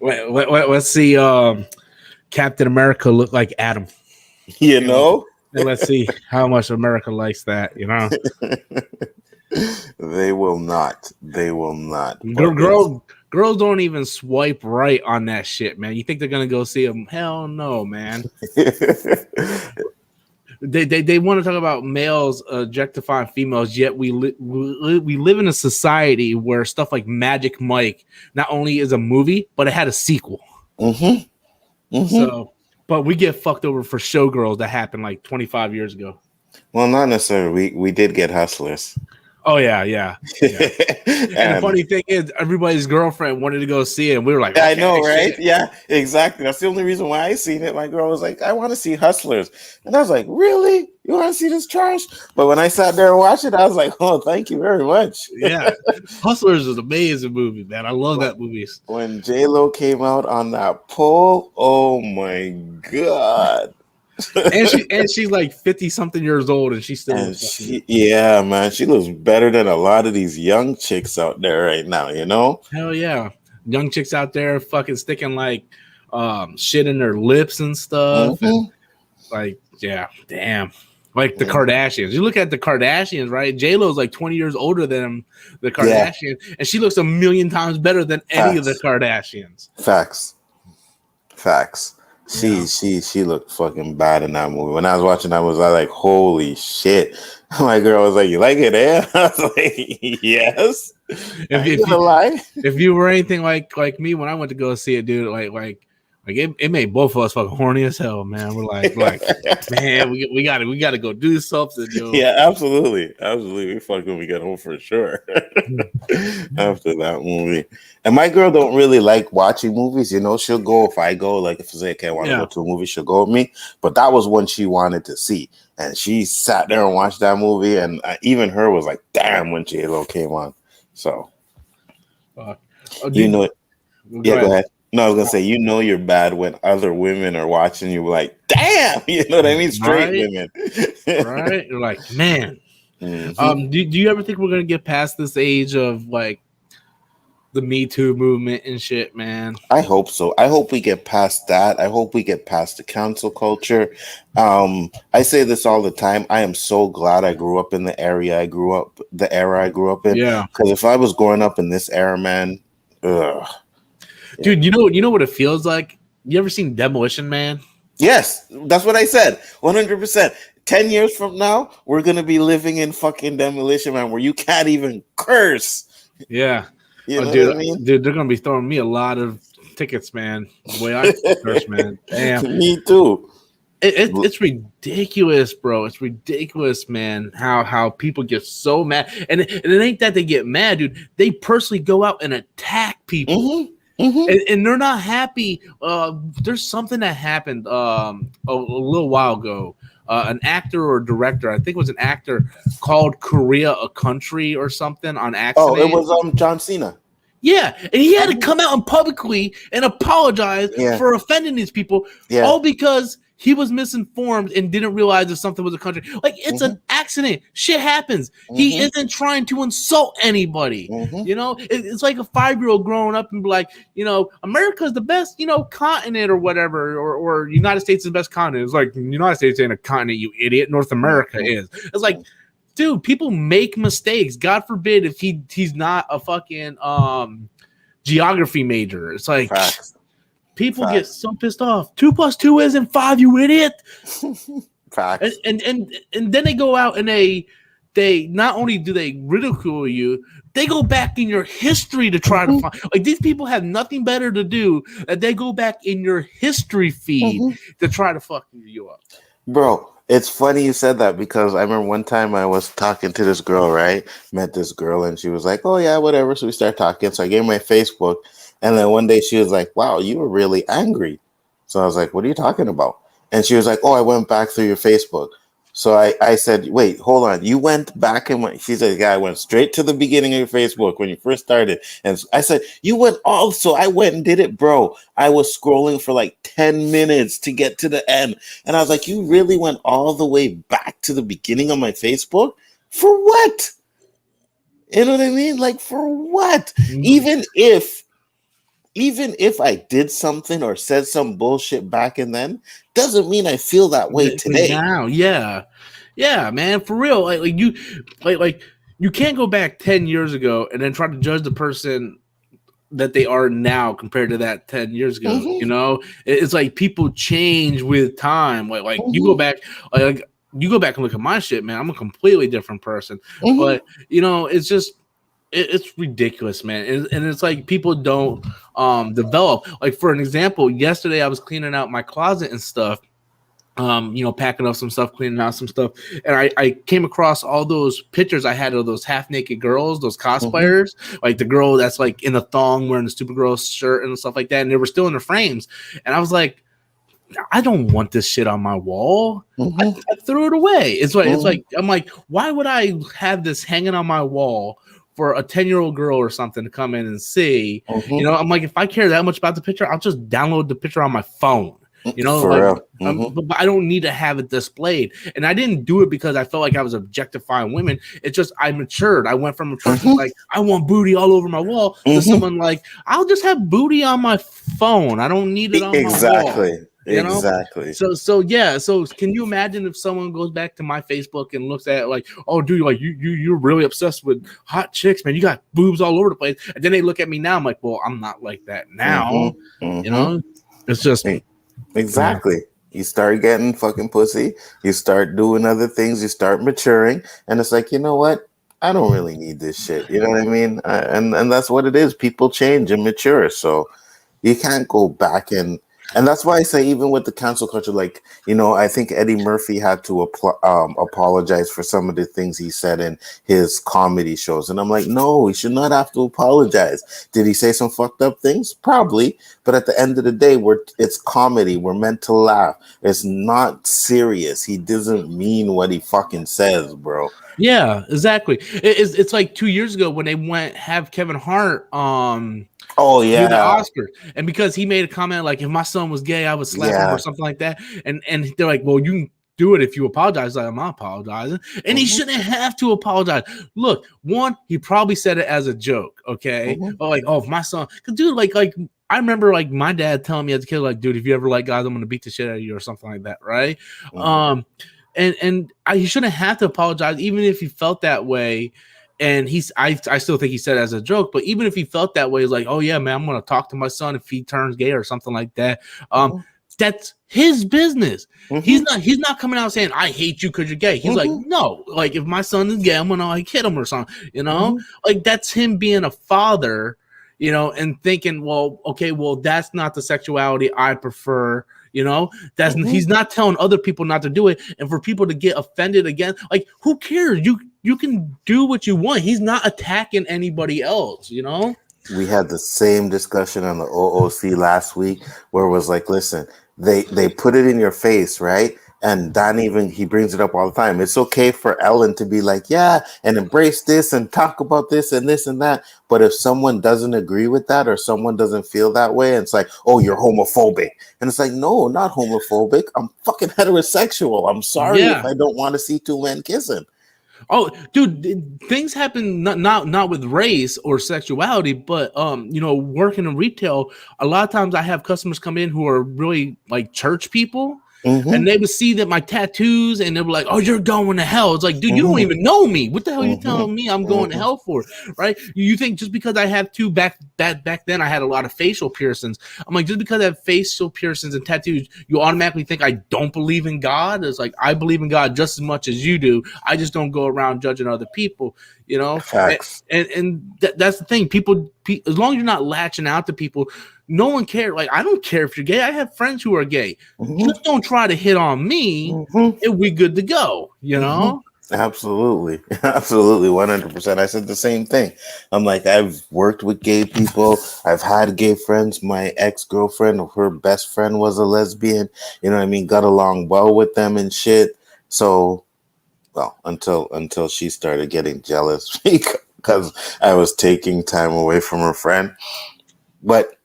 Let's see Captain America look like Adam. You know? And let's see how much America likes that, you know? They will not. Girls don't even swipe right on that shit, man. You think they're going to go see them? Hell no, man. They want to talk about males objectifying females, yet we live in a society where stuff like Magic Mike not only is a movie, but it had a sequel. So, but we get fucked over for Showgirls that happened like 25 years ago. Well, not necessarily. We did get Hustlers. Oh yeah. And the And funny thing is, everybody's girlfriend wanted to go see it, and we were like, yeah, I okay, know, right? shit. Yeah, exactly. That's the only reason why I seen it. My girl was like, I want to see Hustlers. And I was like, really? You want to see this trash? But when I sat there and watched it, I was like, oh, thank you very much. Yeah, Hustlers is an amazing movie, man. I love that movie. When J-Lo came out on that pole, oh my God. And she's like 50 something years old, and she's still And fucking. yeah, man, she looks better than a lot of these young chicks out there right now, you know? Hell yeah, young chicks out there fucking sticking like shit in their lips and stuff, and like yeah, damn. Like the Kardashians. You look at the Kardashians, right? J-Lo's like 20 years older than the Kardashians, and she looks a million times better than any of the Kardashians. Facts. She looked fucking bad in that movie. When I was watching that, I was like, holy shit. My girl was like, you like it, eh? I was like, yes. If you were anything like me when I went to go see it, dude, like it made both of us fucking horny as hell, man. We're like man, we gotta go do something, yo. Yeah, absolutely. We fucking we get home for sure after that movie. And my girl don't really like watching movies, you know. She'll go if I go, like if I say, okay, I want to go to a movie, she'll go with me. But that was one she wanted to see, and she sat there and watched that movie, and even her was like, damn, when J-Lo came on. So you know it. Yeah, go ahead. No, I was gonna say, you know, you're bad when other women are watching you. Like, damn, you know what I mean? Straight women, right? You're like, man. Do you ever think we're gonna get past this age of like the Me Too movement and shit, man? I hope so. I hope we get past that. I hope we get past the cancel culture. I say this all the time. I am so glad I grew up in the era I grew up in. Yeah, because if I was growing up in this era, man, dude, you know what it feels like? You ever seen Demolition Man? Yes, that's what I said. 100%. 10 years from now, we're gonna be living in fucking Demolition Man, where you can't even curse. Yeah, you know dude, what I mean? Dude, they're gonna be throwing me a lot of tickets, man. The way I curse, man. Damn. Me too. It's ridiculous, bro. It's ridiculous, man. How people get so mad, and it ain't that they get mad, dude. They personally go out and attack people. And they're not happy. There's something that happened a little while ago. An actor or director, I think it was an actor, called Korea a country or something on accident. Oh, it was John Cena. Yeah, and he had to come out and publicly and apologize for offending these people, all because he was misinformed and didn't realize if something was a country. Like, it's an accident. Shit happens. He isn't trying to insult anybody. You know, it's like a 5-year-old growing up and be like, you know, America's the best, you know, continent or whatever, or United States is the best continent. It's like, United States ain't a continent, you idiot. North America is. It's like, dude, people make mistakes. God forbid if he's not a fucking geography major. It's like, people get so pissed off. 2 + 2 isn't 5, you idiot. Facts. And then they go out and they not only do they ridicule you, they go back in your history to try to find, like, these people have nothing better to do that they go back in your history feed to try to fuck you up. Bro, it's funny you said that, because I remember one time I was talking to this girl, right? Met this girl and she was like, oh yeah, whatever. So we started talking. So I gave her my Facebook. And then one day she was like, wow, you were really angry. So I was like, what are you talking about? And she was like, oh, I went back through your Facebook. So I said, wait, hold on. You went back and went. She said, yeah, I went straight to the beginning of your Facebook when you first started. And I said, you went so I went and did it, bro. I was scrolling for like 10 minutes to get to the end. And I was like, you really went all the way back to the beginning of my Facebook? For what? You know what I mean? Like, for what? Even if I did something or said some bullshit back and then, doesn't mean I feel that way today. Now, yeah, man, for real. Like you can't go back 10 years ago and then try to judge the person that they are now compared to that 10 years ago. You know, it's like people change with time. Like you go back, like you go back and look at my shit, man. I'm a completely different person. But you know, it's just. It's ridiculous, man. And it's like people don't develop. Like, for an example, yesterday I was cleaning out my closet and stuff, packing up some stuff, cleaning out some stuff. And I came across all those pictures I had of those half naked girls, those cosplayers, like the girl that's like in the thong wearing the Supergirl shirt and stuff like that. And they were still in the frames. And I was like, I don't want this shit on my wall. I threw it away. It's like, I'm like, why would I have this hanging on my wall for a 10-year-old girl or something to come in and see? I'm like, if I care that much about the picture, I'll just download the picture on my phone. But I don't need to have it displayed. And I didn't do it because I felt like I was objectifying women. It's just I matured. I went from a person like I want booty all over my wall to someone like I'll just have booty on my phone. I don't need it on my wall. Exactly. So can you imagine if someone goes back to my Facebook and looks at it like, oh, dude, like you're really obsessed with hot chicks, man. You got boobs all over the place. And then they look at me now. I'm like, well, I'm not like that now. It's just. Exactly. You start getting fucking pussy. You start doing other things. You start maturing, and it's like, you know what? I don't really need this shit. You know what I mean? And that's what it is. People change and mature, so you can't go back and that's why I say even with the cancel culture, like, I think Eddie Murphy had to apologize for some of the things he said in his comedy shows. And I'm like, no, he should not have to apologize. Did he say some fucked up things? Probably. But at the end of the day, it's comedy. We're meant to laugh. It's not serious. He doesn't mean what he fucking says, bro. Yeah, exactly. It's like 2 years ago when they went have Kevin Hart oh yeah, the Oscar, and because he made a comment like, if my son was gay, I would slap him or something like that, and they're like, well, you can do it if you apologize. Like, I'm not apologizing, and he shouldn't have to apologize. Look, one, he probably said it as a joke, okay? Or like, oh, if my son, cause dude, like I remember like my dad telling me as a kid, like, dude, if you ever like guys, I'm gonna beat the shit out of you or something like that, right? He shouldn't have to apologize, even if he felt that way. And I still think he said it as a joke, but even if he felt that way, he's like, oh yeah, man, I'm gonna talk to my son if he turns gay or something like that. That's his business. He's not coming out saying I hate you because you're gay. He's like, no, like if my son is gay, I'm gonna like hit him or something, like that's him being a father, and thinking, well, okay, well, that's not the sexuality I prefer. That's he's not telling other people not to do it, and for people to get offended again, like, who cares? You can do what you want. He's not attacking anybody else, We had the same discussion on the OOC last week where it was like, listen, they put it in your face, right? And Don he brings it up all the time. It's okay for Ellen to be like, yeah, and embrace this and talk about this and that. But if someone doesn't agree with that or someone doesn't feel that way, and it's like, oh, you're homophobic. And it's like, no, not homophobic. I'm fucking heterosexual. I'm sorry if I don't want to see two men kissing. Oh, dude, things happen not with race or sexuality, but working in retail, a lot of times I have customers come in who are really like church people. And they would see that my tattoos and they were like, oh, you're going to hell. It's like, dude, you don't even know me. What the hell are you telling me I'm going to hell for? Right? You think just because I have two back then I had a lot of facial piercings. I'm like, just because I have facial piercings and tattoos, you automatically think I don't believe in God? It's like, I believe in God just as much as you do. I just don't go around judging other people, Facts. And that's the thing. People, as long as you're not latching out to people, no one cares. Like, I don't care if you're gay. I have friends who are gay. Just don't try to hit on me, and we good to go, Absolutely. 100%. I said the same thing. I'm like, I've worked with gay people. I've had gay friends. My ex-girlfriend, her best friend was a lesbian. You know what I mean? Got along well with them and shit. So, well, until she started getting jealous because I was taking time away from her friend. But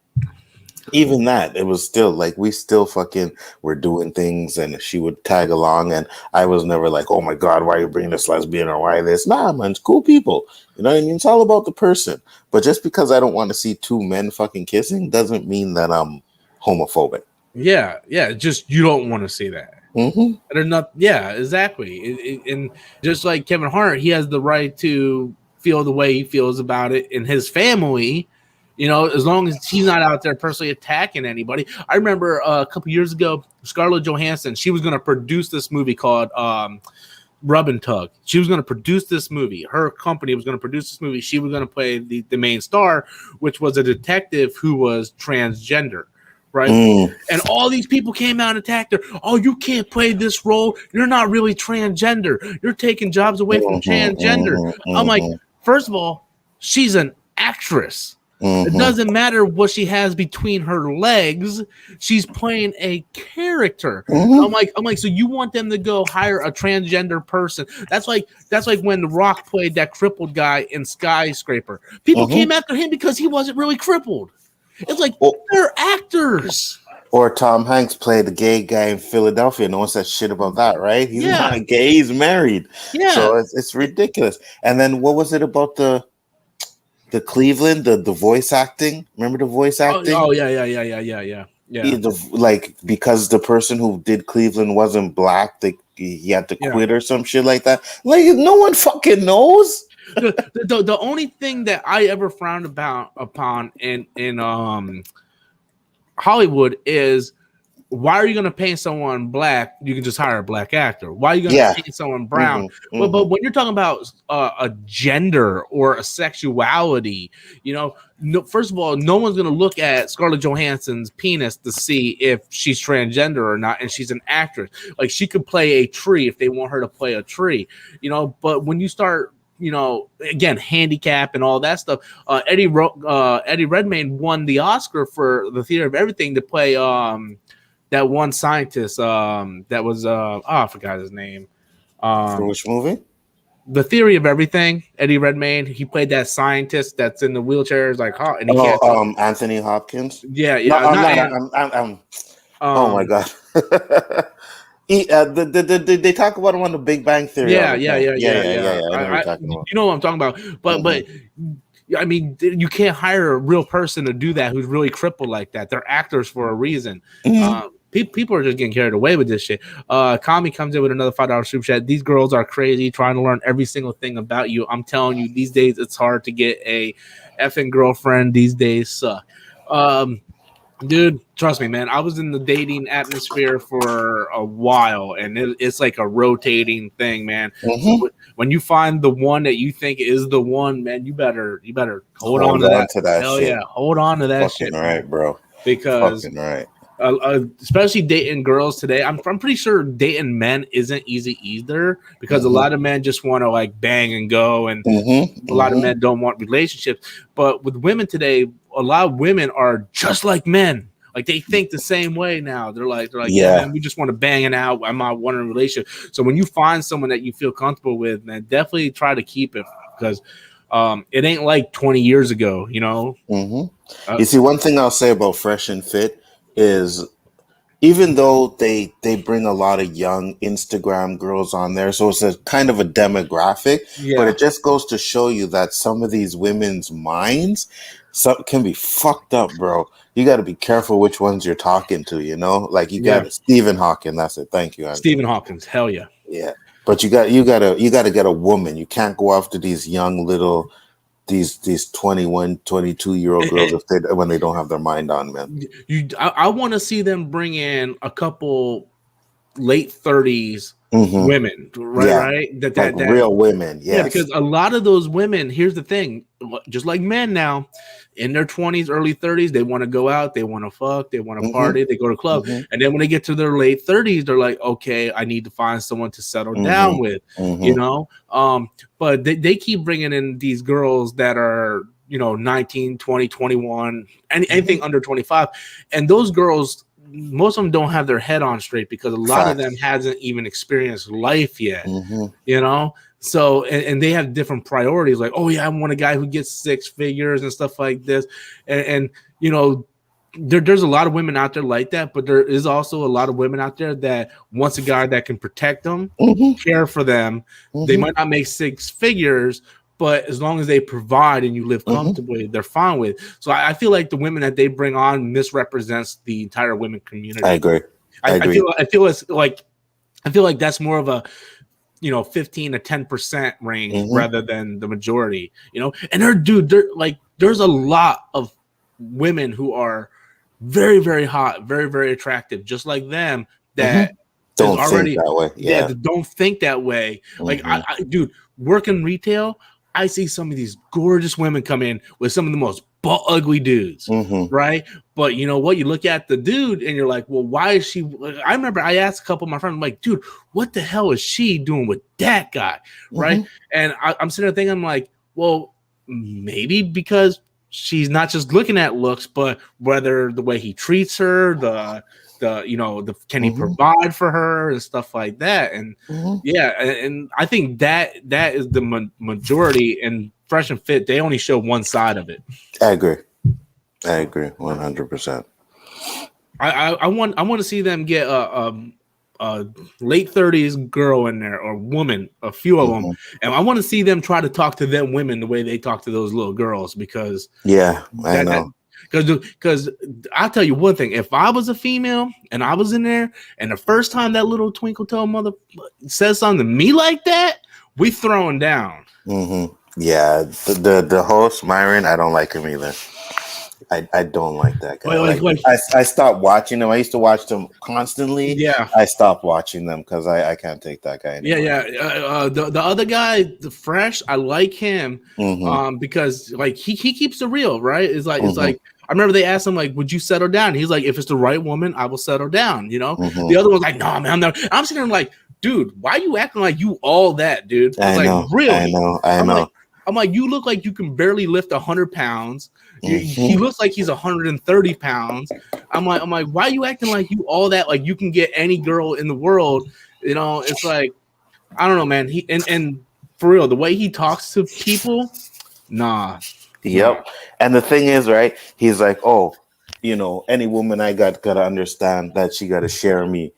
even that, it was still like, we still fucking were doing things, and she would tag along, and I was never like, oh my God, why are you bringing this lesbian or why this? Nah, man, it's cool people. You know what I mean? It's all about the person. But just because I don't want to see two men fucking kissing doesn't mean that I'm homophobic. Yeah. Just, you don't want to see that. They're not. Yeah, exactly. And just like Kevin Hart, he has the right to feel the way he feels about it in his family. As long as he's not out there personally attacking anybody. I remember a couple years ago, Scarlett Johansson, she was going to produce this movie called Rub and Tug. She was going to produce this movie. Her company was going to produce this movie. She was going to play the main star, which was a detective who was transgender, right? And all these people came out and attacked her. Oh, you can't play this role. You're not really transgender. You're taking jobs away from transgender. I'm like, first of all, she's an actress. It doesn't matter what she has between her legs. She's playing a character. I'm like, so you want them to go hire a transgender person? That's like when The Rock played that crippled guy in Skyscraper. People came after him because he wasn't really crippled. It's like they're actors. Or Tom Hanks played the gay guy in Philadelphia. No one said shit about that, right? He's not gay. He's married. Yeah. So it's ridiculous. And then what was it about the Cleveland, the voice acting? Remember the voice acting? Oh yeah. Like, because the person who did Cleveland wasn't black, he had to quit or some shit like that. Like, no one fucking knows. The only thing that I ever frowned upon in Hollywood is, why are you going to pay someone black? You can just hire a black actor. Why are you going to pay someone brown? But when you're talking about a gender or a sexuality, first of all, no one's going to look at Scarlett Johansson's penis to see if she's transgender or not, and she's an actress. Like, she could play a tree if they want her to play a tree, But when you start, again, handicap and all that stuff, Eddie Redmayne won the Oscar for The Theory of Everything to play that one scientist that was I forgot his name. For which movie? The Theory of Everything. Eddie Redmayne. He played that scientist that's in the wheelchairs, like, and he can't. Anthony Hopkins. Yeah. Oh my god. They talk about him on the Big Bang Theory. Yeah. I You know what I'm talking about, but. I mean, you can't hire a real person to do that who's really crippled like that. They're actors for a reason. People are just getting carried away with this shit. Kami comes in with another $5 super chat. These girls are crazy, trying to learn every single thing about you. I'm telling you, these days it's hard to get a effing girlfriend. These days suck. Dude, trust me, man. I was in the dating atmosphere for a while, and it's like a rotating thing, man. So when you find the one that you think is the one, man, you better hold on to that. Hell shit. Yeah, hold on to that fucking shit, right, bro. Because fucking right. Especially dating girls today. I'm pretty sure dating men isn't easy either, because a lot of men just want to like bang and go, and a lot of men don't want relationships. But with women today, a lot of women are just like men. Like, they think the same way now. They're like, yeah, man, we just want to bang it out. I'm not wanting a relationship. So when you find someone that you feel comfortable with, man, definitely try to keep it, because it ain't like 20 years ago, You see, one thing I'll say about Fresh and Fit is, even though they bring a lot of young Instagram girls on there, so it's a kind of a demographic, but it just goes to show you that some of these women's minds can be fucked up, bro. You got to be careful which ones you're talking to, like you got Stephen Hawking. That's it. Thank you, Anzo. Stephen Hawkins. Hell yeah. Yeah. But you got to get a woman. You can't go after these young little, these 21, 22-year-old girls when they don't have their mind on, man. I want to see them bring in a couple late 30s women, right? That real women, yes. Yeah, because a lot of those women, here's the thing, just like men now, in their 20s, early 30s, they want to go out, they want to fuck, they want to party, they go to club, and then when they get to their late 30s, they're like, okay, I need to find someone to settle down with, but they keep bringing in these girls that are 19, 20, 21, anything under 25, and those girls, most of them don't have their head on straight, because a lot of them hasn't even experienced life yet, so and they have different priorities, like, oh yeah, I want a guy who gets 6 figures and stuff like this, and there's a lot of women out there like that, but there is also a lot of women out there that wants a guy that can protect them, care for them. They might not make 6 figures, but as long as they provide and you live comfortably, they're fine with. So I feel like the women that they bring on misrepresents the entire women community. I agree. I feel like that's more of a 15 to 10% range rather than the majority. And there's a lot of women who are very, very hot, very, very attractive, just like them, that don't think that way. Yeah, don't think that way. Like I dude, working retail, I see some of these gorgeous women come in with some of the most butt ugly dudes, right? But you know what? You look at the dude and you're like, well, why is she? I remember I asked a couple of my friends, I'm like, dude, what the hell is she doing with that guy? Right. And I'm sitting there thinking, I'm like, well, maybe because she's not just looking at looks, but whether the way he treats her, can he provide for her and stuff like that. And and I think that is the majority. And Fresh and Fit, they only show one side of it. I agree 100%. I want to see them get a late 30s girl in there or woman, a few of them, and I want to see them try to talk to them women the way they talk to those little girls, because I know. Because I'll tell you one thing: if I was a female and I was in there, and the first time that little twinkle toe mother says something to me like that, we throwing down. Yeah, the host Myron, I don't like him either. I don't like that guy. I stopped watching them. I used to watch them constantly. Yeah, I stopped watching them because I can't take that guy anymore. The other guy, the Fresh, I like him because like he keeps it real, right? It's like I remember they asked him, like, would you settle down? He's like, if it's the right woman, I will settle down, you know? The other one's like, no, man, I'm not. I'm sitting there like, dude, why are you acting like you all that, dude? I know. Really? I know. I'm like, you look like you can barely lift 100 pounds. He looks like he's 130 pounds. I'm like, why are you acting like you all that? Like you can get any girl in the world, you know? It's like, I don't know, man. He and for real, the way he talks to people, nah. Yep. And the thing is, right? He's like, oh, you know, any woman I gotta understand that she gotta share me.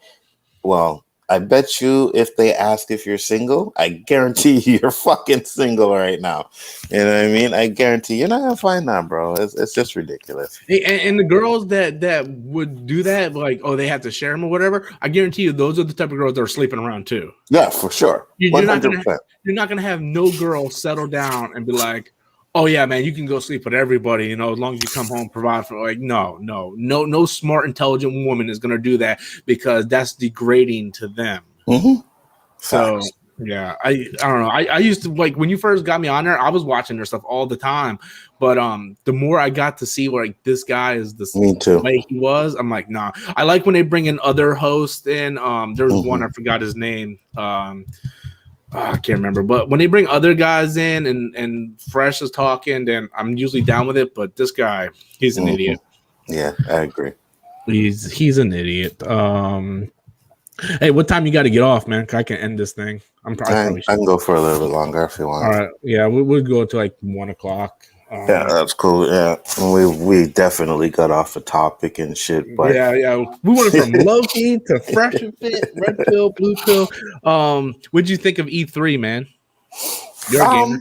Well, I bet you if they ask if you're single, I guarantee you're fucking single right now. You know what I mean? I guarantee you're not gonna find that, bro. It's just ridiculous. And the girls that would do that, like, oh, they have to share them or whatever. I guarantee you, those are the type of girls that are sleeping around too. Yeah, for sure. 100%. You're not gonna have no girl settle down and be like, oh yeah, man, you can go sleep with everybody, you know, as long as you come home, provide for. Like, no smart, intelligent woman is gonna do that because that's degrading to them. So yeah, I don't know. I used to, like, when you first got me on there, I was watching their stuff all the time. But the more I got to see like this guy is the way he was, I'm like, nah. I like when they bring in other hosts in. There's one, I forgot his name. I can't remember, but when they bring other guys in and Fresh is talking, then I'm usually down with it. But this guy, he's an idiot. Yeah, I agree. He's an idiot. Hey, what time you got to get off, man? I can end this thing. I can go for a little bit longer if you want. All right, yeah, we'll go to like 1 o'clock. Yeah, that's cool. Yeah, we definitely got off a topic and shit. But yeah, we went from Loki to Fresh and Fit, red pill, blue pill. What'd you think of E3, man? You're a gamer.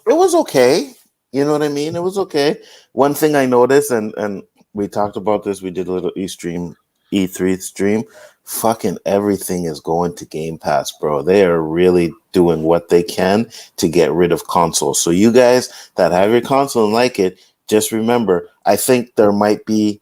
It was okay. You know what I mean? It was okay. One thing I noticed, and we talked about this. We did a little E3 stream. Fucking everything is going to Game Pass, bro. They are really doing what they can to get rid of consoles. So you guys that have your console and like it, just remember, I think there might be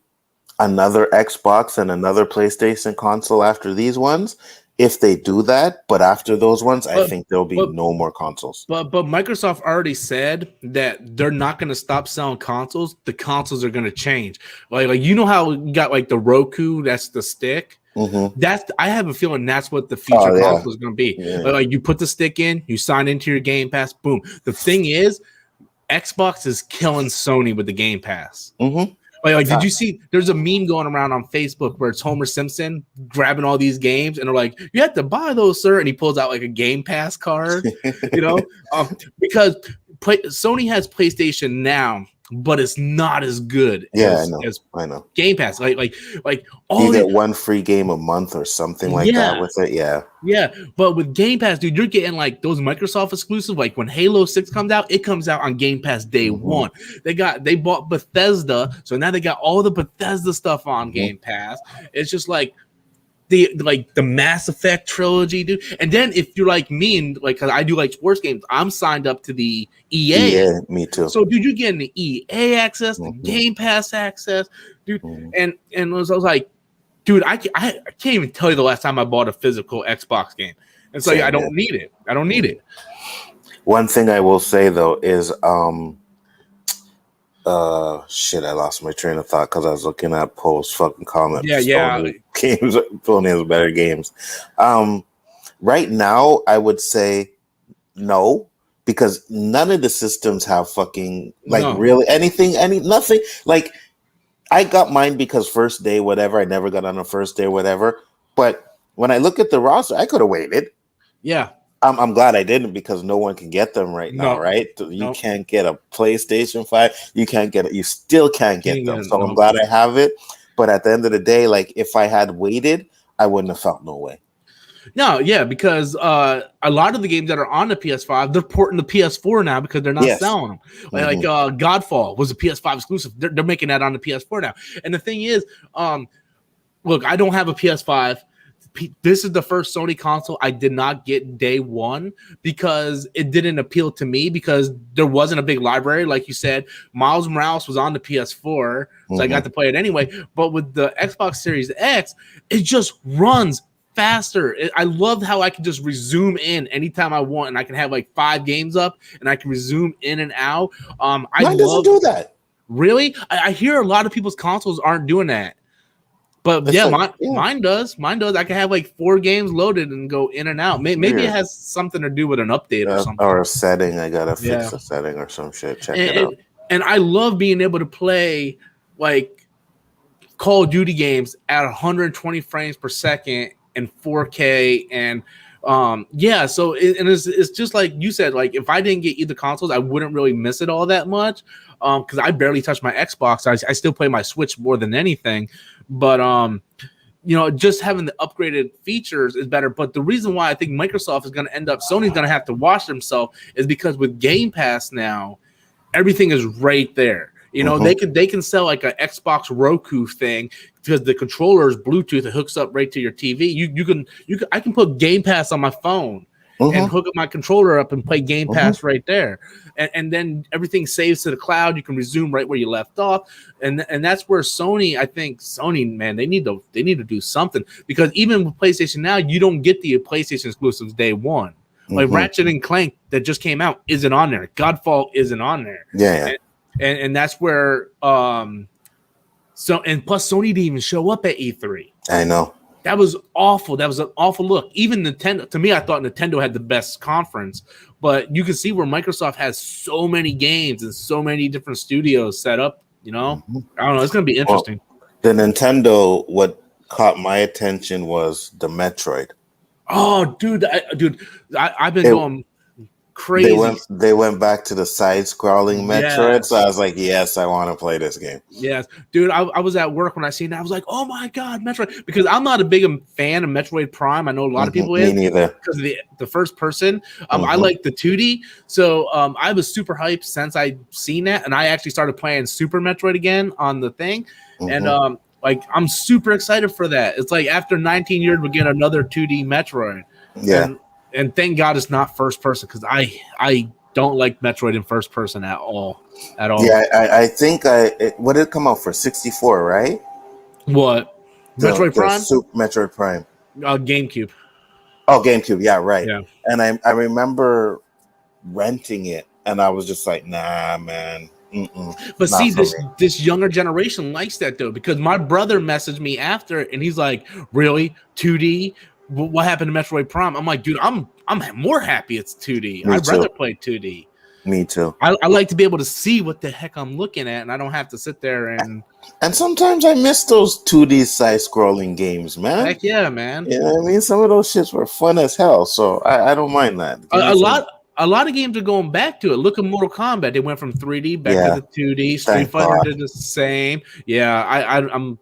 another Xbox and another PlayStation console after these ones. If they do that, but after those ones, I think there'll be no more consoles. But Microsoft already said that they're not going to stop selling consoles. The consoles are going to change. Like you know how you got like the Roku, that's the stick. I have a feeling that's what the future console is going to be. Yeah. Like you put the stick in, you sign into your Game Pass, boom. The thing is, Xbox is killing Sony with the Game Pass. Like, did you see? There's a meme going around on Facebook where it's Homer Simpson grabbing all these games, and they're like, "You have to buy those, sir." And he pulls out like a Game Pass card, you know, because Sony has PlayStation Now, but it's not as good. As I know. Game Pass, like all you get one free game a month or something like that with it. Yeah. But with Game Pass, dude, you're getting like those Microsoft exclusive. Like when Halo 6 comes out, it comes out on Game Pass day one. They bought Bethesda, so now they got all the Bethesda stuff on Game Pass. It's just like the Mass Effect trilogy, dude. And then if you're like me and like, cause I do like sports games, I'm signed up to the EA. Yeah, me too. So dude, you're getting the EA access, the Game Pass access, dude. And I was like, dude, I can't even tell you the last time I bought a physical Xbox game. And so I don't need it. I don't need it. One thing I will say though is Shit, I lost my train of thought because I was looking at Poe's fucking comment. Yeah. Sony has better games. Right now, I would say no, because none of the systems have fucking really nothing. Like, I got mine because first day, whatever. I never got on a first day, whatever. But when I look at the roster, I could have waited. Yeah. I'm glad I didn't, because no one can get them right now, right? You can't get a PlayStation 5. You still can't get them. So I'm glad I have it. But at the end of the day, like, if I had waited, I wouldn't have felt no way. No, yeah, because a lot of the games that are on the PS5, they're porting the PS4 now because they're not selling them. Like Godfall was a PS5 exclusive. They're making that on the PS4 now. And the thing is, look, I don't have a PS5. This is the first Sony console I did not get day one because it didn't appeal to me, because there wasn't a big library. Like you said, Miles Morales was on the PS4, so I got to play it anyway. But with the Xbox Series X, it just runs faster. I love how I can just resume in anytime I want, and I can have like 5 games up, and I can resume in and out. Mine doesn't do that. Really? I hear a lot of people's consoles aren't doing that. But mine does. Mine does. I can have like 4 games loaded and go in and out. Maybe it has something to do with an update or something. Or a setting. I gotta fix a setting or some shit. Check it out. And I love being able to play like Call of Duty games at 120 frames per second and 4K and so it's just like you said, like if I didn't get either consoles, I wouldn't really miss it all that much, because I barely touch my Xbox. I still play my Switch more than anything, but just having the upgraded features is better. But the reason why I think Microsoft is going to Sony's going to have to watch themselves is because with Game Pass now, everything is right there. They can sell like an Xbox Roku thing because the controller is Bluetooth. It hooks up right to your TV. I can put Game Pass on my phone and hook up my controller up and play Game Pass right there. And then everything saves to the cloud. You can resume right where you left off. And that's where Sony, man, they need to do something, because even with PlayStation now, you don't get the PlayStation exclusives day one. Like Ratchet and Clank that just came out isn't on there. Godfall isn't on there. Yeah. And that's where and plus Sony didn't even show up at E3. I know. That was awful. That was an awful look. Even Nintendo, to me, I thought Nintendo had the best conference, but you can see where Microsoft has so many games and so many different studios set up, I don't know. It's going to be interesting. Well, the Nintendo, what caught my attention was the Metroid. Oh, dude, I've been going crazy. They went back to the side-scrolling Metroid, so I was like, yes, I want to play this game. Yes, dude, I was at work when I seen that. I was like, oh my god, Metroid, because I'm not a big fan of Metroid Prime. I know a lot of people Me neither. because of the first person. I like the 2D, so I was super hyped since I seen that, and I actually started playing Super Metroid again on the thing, and I'm super excited for that. It's like after 19 years, we get another 2D Metroid. Yeah. And thank God it's not first person, because I don't like Metroid in first person at all. Yeah, I think what did it come out for? 64, right? What? Metroid Prime? Metroid Prime. GameCube. Oh, GameCube. Yeah, right. Yeah. And I remember renting it, and I was just like, nah, man. But see, this younger generation likes that though, because my brother messaged me after, and he's like, "Really, 2D? What happened to Metroid Prime?" I'm like, dude, I'm more happy it's 2D. I'd rather play 2D. Me too. I like to be able to see what the heck I'm looking at, and I don't have to sit there and sometimes I miss those 2D side-scrolling games, man. Heck yeah, man. You know what I mean? Some of those shits were fun as hell, so I don't mind that. A lot of games are going back to it. Look at Mortal Kombat; they went from 3D back to the 2D. Street Fighter did the same. Yeah, I'm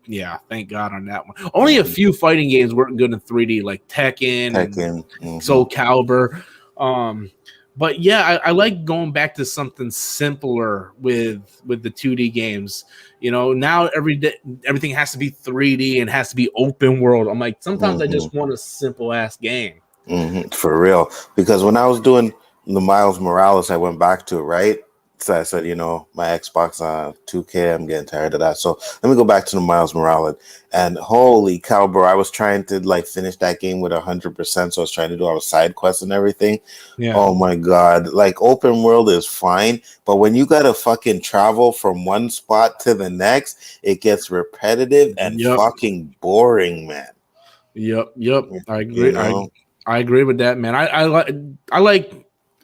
thank God on that one. Only a few fighting games weren't good in 3D, like Tekken and Soul Calibur. But yeah, I like going back to something simpler with the 2D games. Now everything has to be 3D and has to be open world. I'm like, sometimes I just want a simple ass game. For real, because when I was doing the Miles Morales, I went back to it, right? So I said, you know, my Xbox 2K, I'm getting tired of that. So let me go back to the Miles Morales. And holy cow, bro, I was trying to like finish that game with 100%. So I was trying to do all the side quests and everything. Yeah. Oh my God. Like open world is fine. But when you got to fucking travel from one spot to the next, it gets repetitive and fucking boring, man. Yep. I agree. You know? I agree with that, man. I like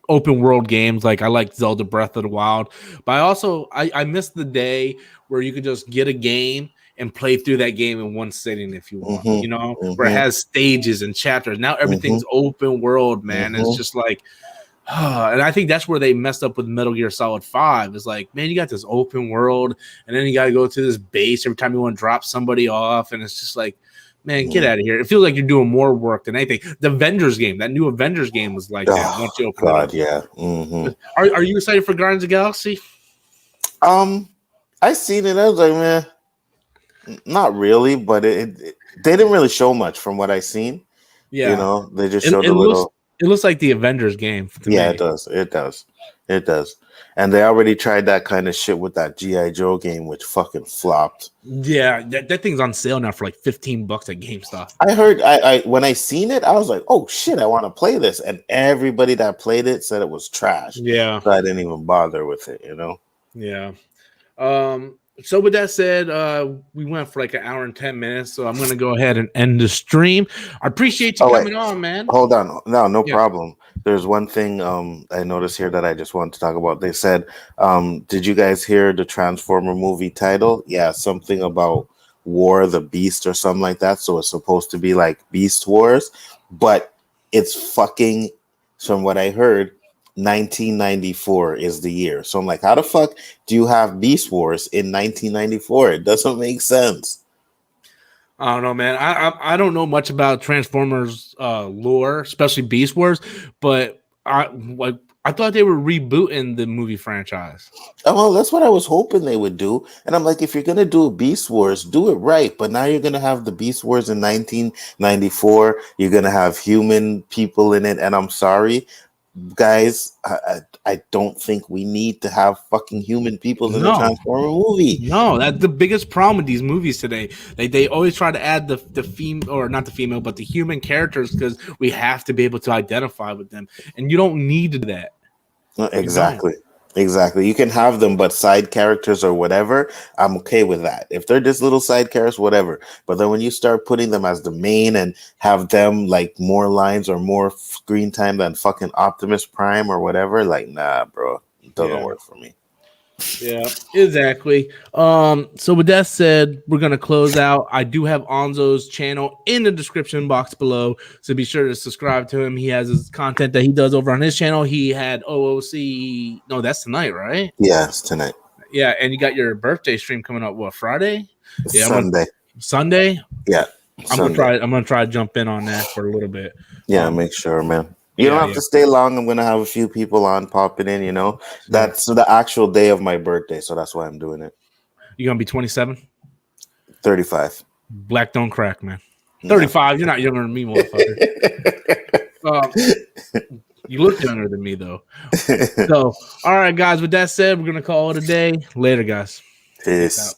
open world games. Like I like Zelda Breath of the Wild, but I miss the day where you could just get a game and play through that game in one sitting if you want, you know, where it has stages and chapters. Now everything's open world, man. It's just like, and I think that's where they messed up with Metal Gear Solid 5. It's like, man, you got this open world, and then you got to go to this base every time you want to drop somebody off, and it's just like, man, get out of here. It feels like you're doing more work than anything. The Avengers game, that new Avengers game was like that. Once you open it up. Yeah. Are you excited for Guardians of the Galaxy? I seen it. I was like, man, not really, but they didn't really show much from what I seen. Yeah. You know, they just showed a little. It looks like the Avengers game. Yeah, me. It does. And they already tried that kind of shit with that G.I. Joe game, which fucking flopped. Yeah, that thing's on sale now for like $15 at GameStop. I heard, I when I seen it, I was like, oh shit, I want to play this. And everybody that played it said it was trash. Yeah. So I didn't even bother with it, you know? Yeah. So with that said, we went for like an hour and 10 minutes. So I'm going to go ahead and end the stream. I appreciate you coming on, man. Hold on. No problem. There's one thing I noticed here that I just wanted to talk about. They said, did you guys hear the Transformer movie title? Yeah, something about War of the Beast or something like that. So it's supposed to be like Beast Wars, but it's fucking, from what I heard, 1994 is the year. So I'm like, how the fuck do you have Beast Wars in 1994? It doesn't make sense. I don't know, man. I don't know much about Transformers lore, especially Beast Wars, but I thought they were rebooting the movie franchise. Oh, well, that's what I was hoping they would do. And I'm like, if you're gonna do Beast Wars, do it right. But now you're gonna have the Beast Wars in 1994. You're gonna have human people in it, and I'm sorry, guys, I don't think we need to have fucking human people in the Transformer movie. No, that's the biggest problem with these movies today. They always try to add the female, or not the female, but the human characters because we have to be able to identify with them, and you don't need that. Exactly. Exactly. You can have them, but side characters or whatever, I'm okay with that. If they're just little side characters, whatever. But then when you start putting them as the main and have them like more lines or more screen time than fucking Optimus Prime or whatever, like, nah, bro, it doesn't work for me. Yeah, exactly. So with that said, we're gonna close out. I do have Anzo's channel in the description box below, so be sure to subscribe to him. He has his content that he does over on his channel. He had OOC. No, that's tonight, right? Yeah, it's tonight. Yeah, and you got your birthday stream coming up. What, Friday? Yeah, Sunday. Sunday. Yeah, I'm gonna try to jump in on that for a little bit. Yeah, make sure, man. You don't have to stay long. I'm gonna have a few people on popping in. You know, that's the actual day of my birthday, so that's why I'm doing it. You gonna be 27? 35. Black don't crack, man. 35. You're not younger than me, motherfucker. You look younger than me, though. So, all right, guys. With that said, we're gonna call it a day. Later, guys. Peace.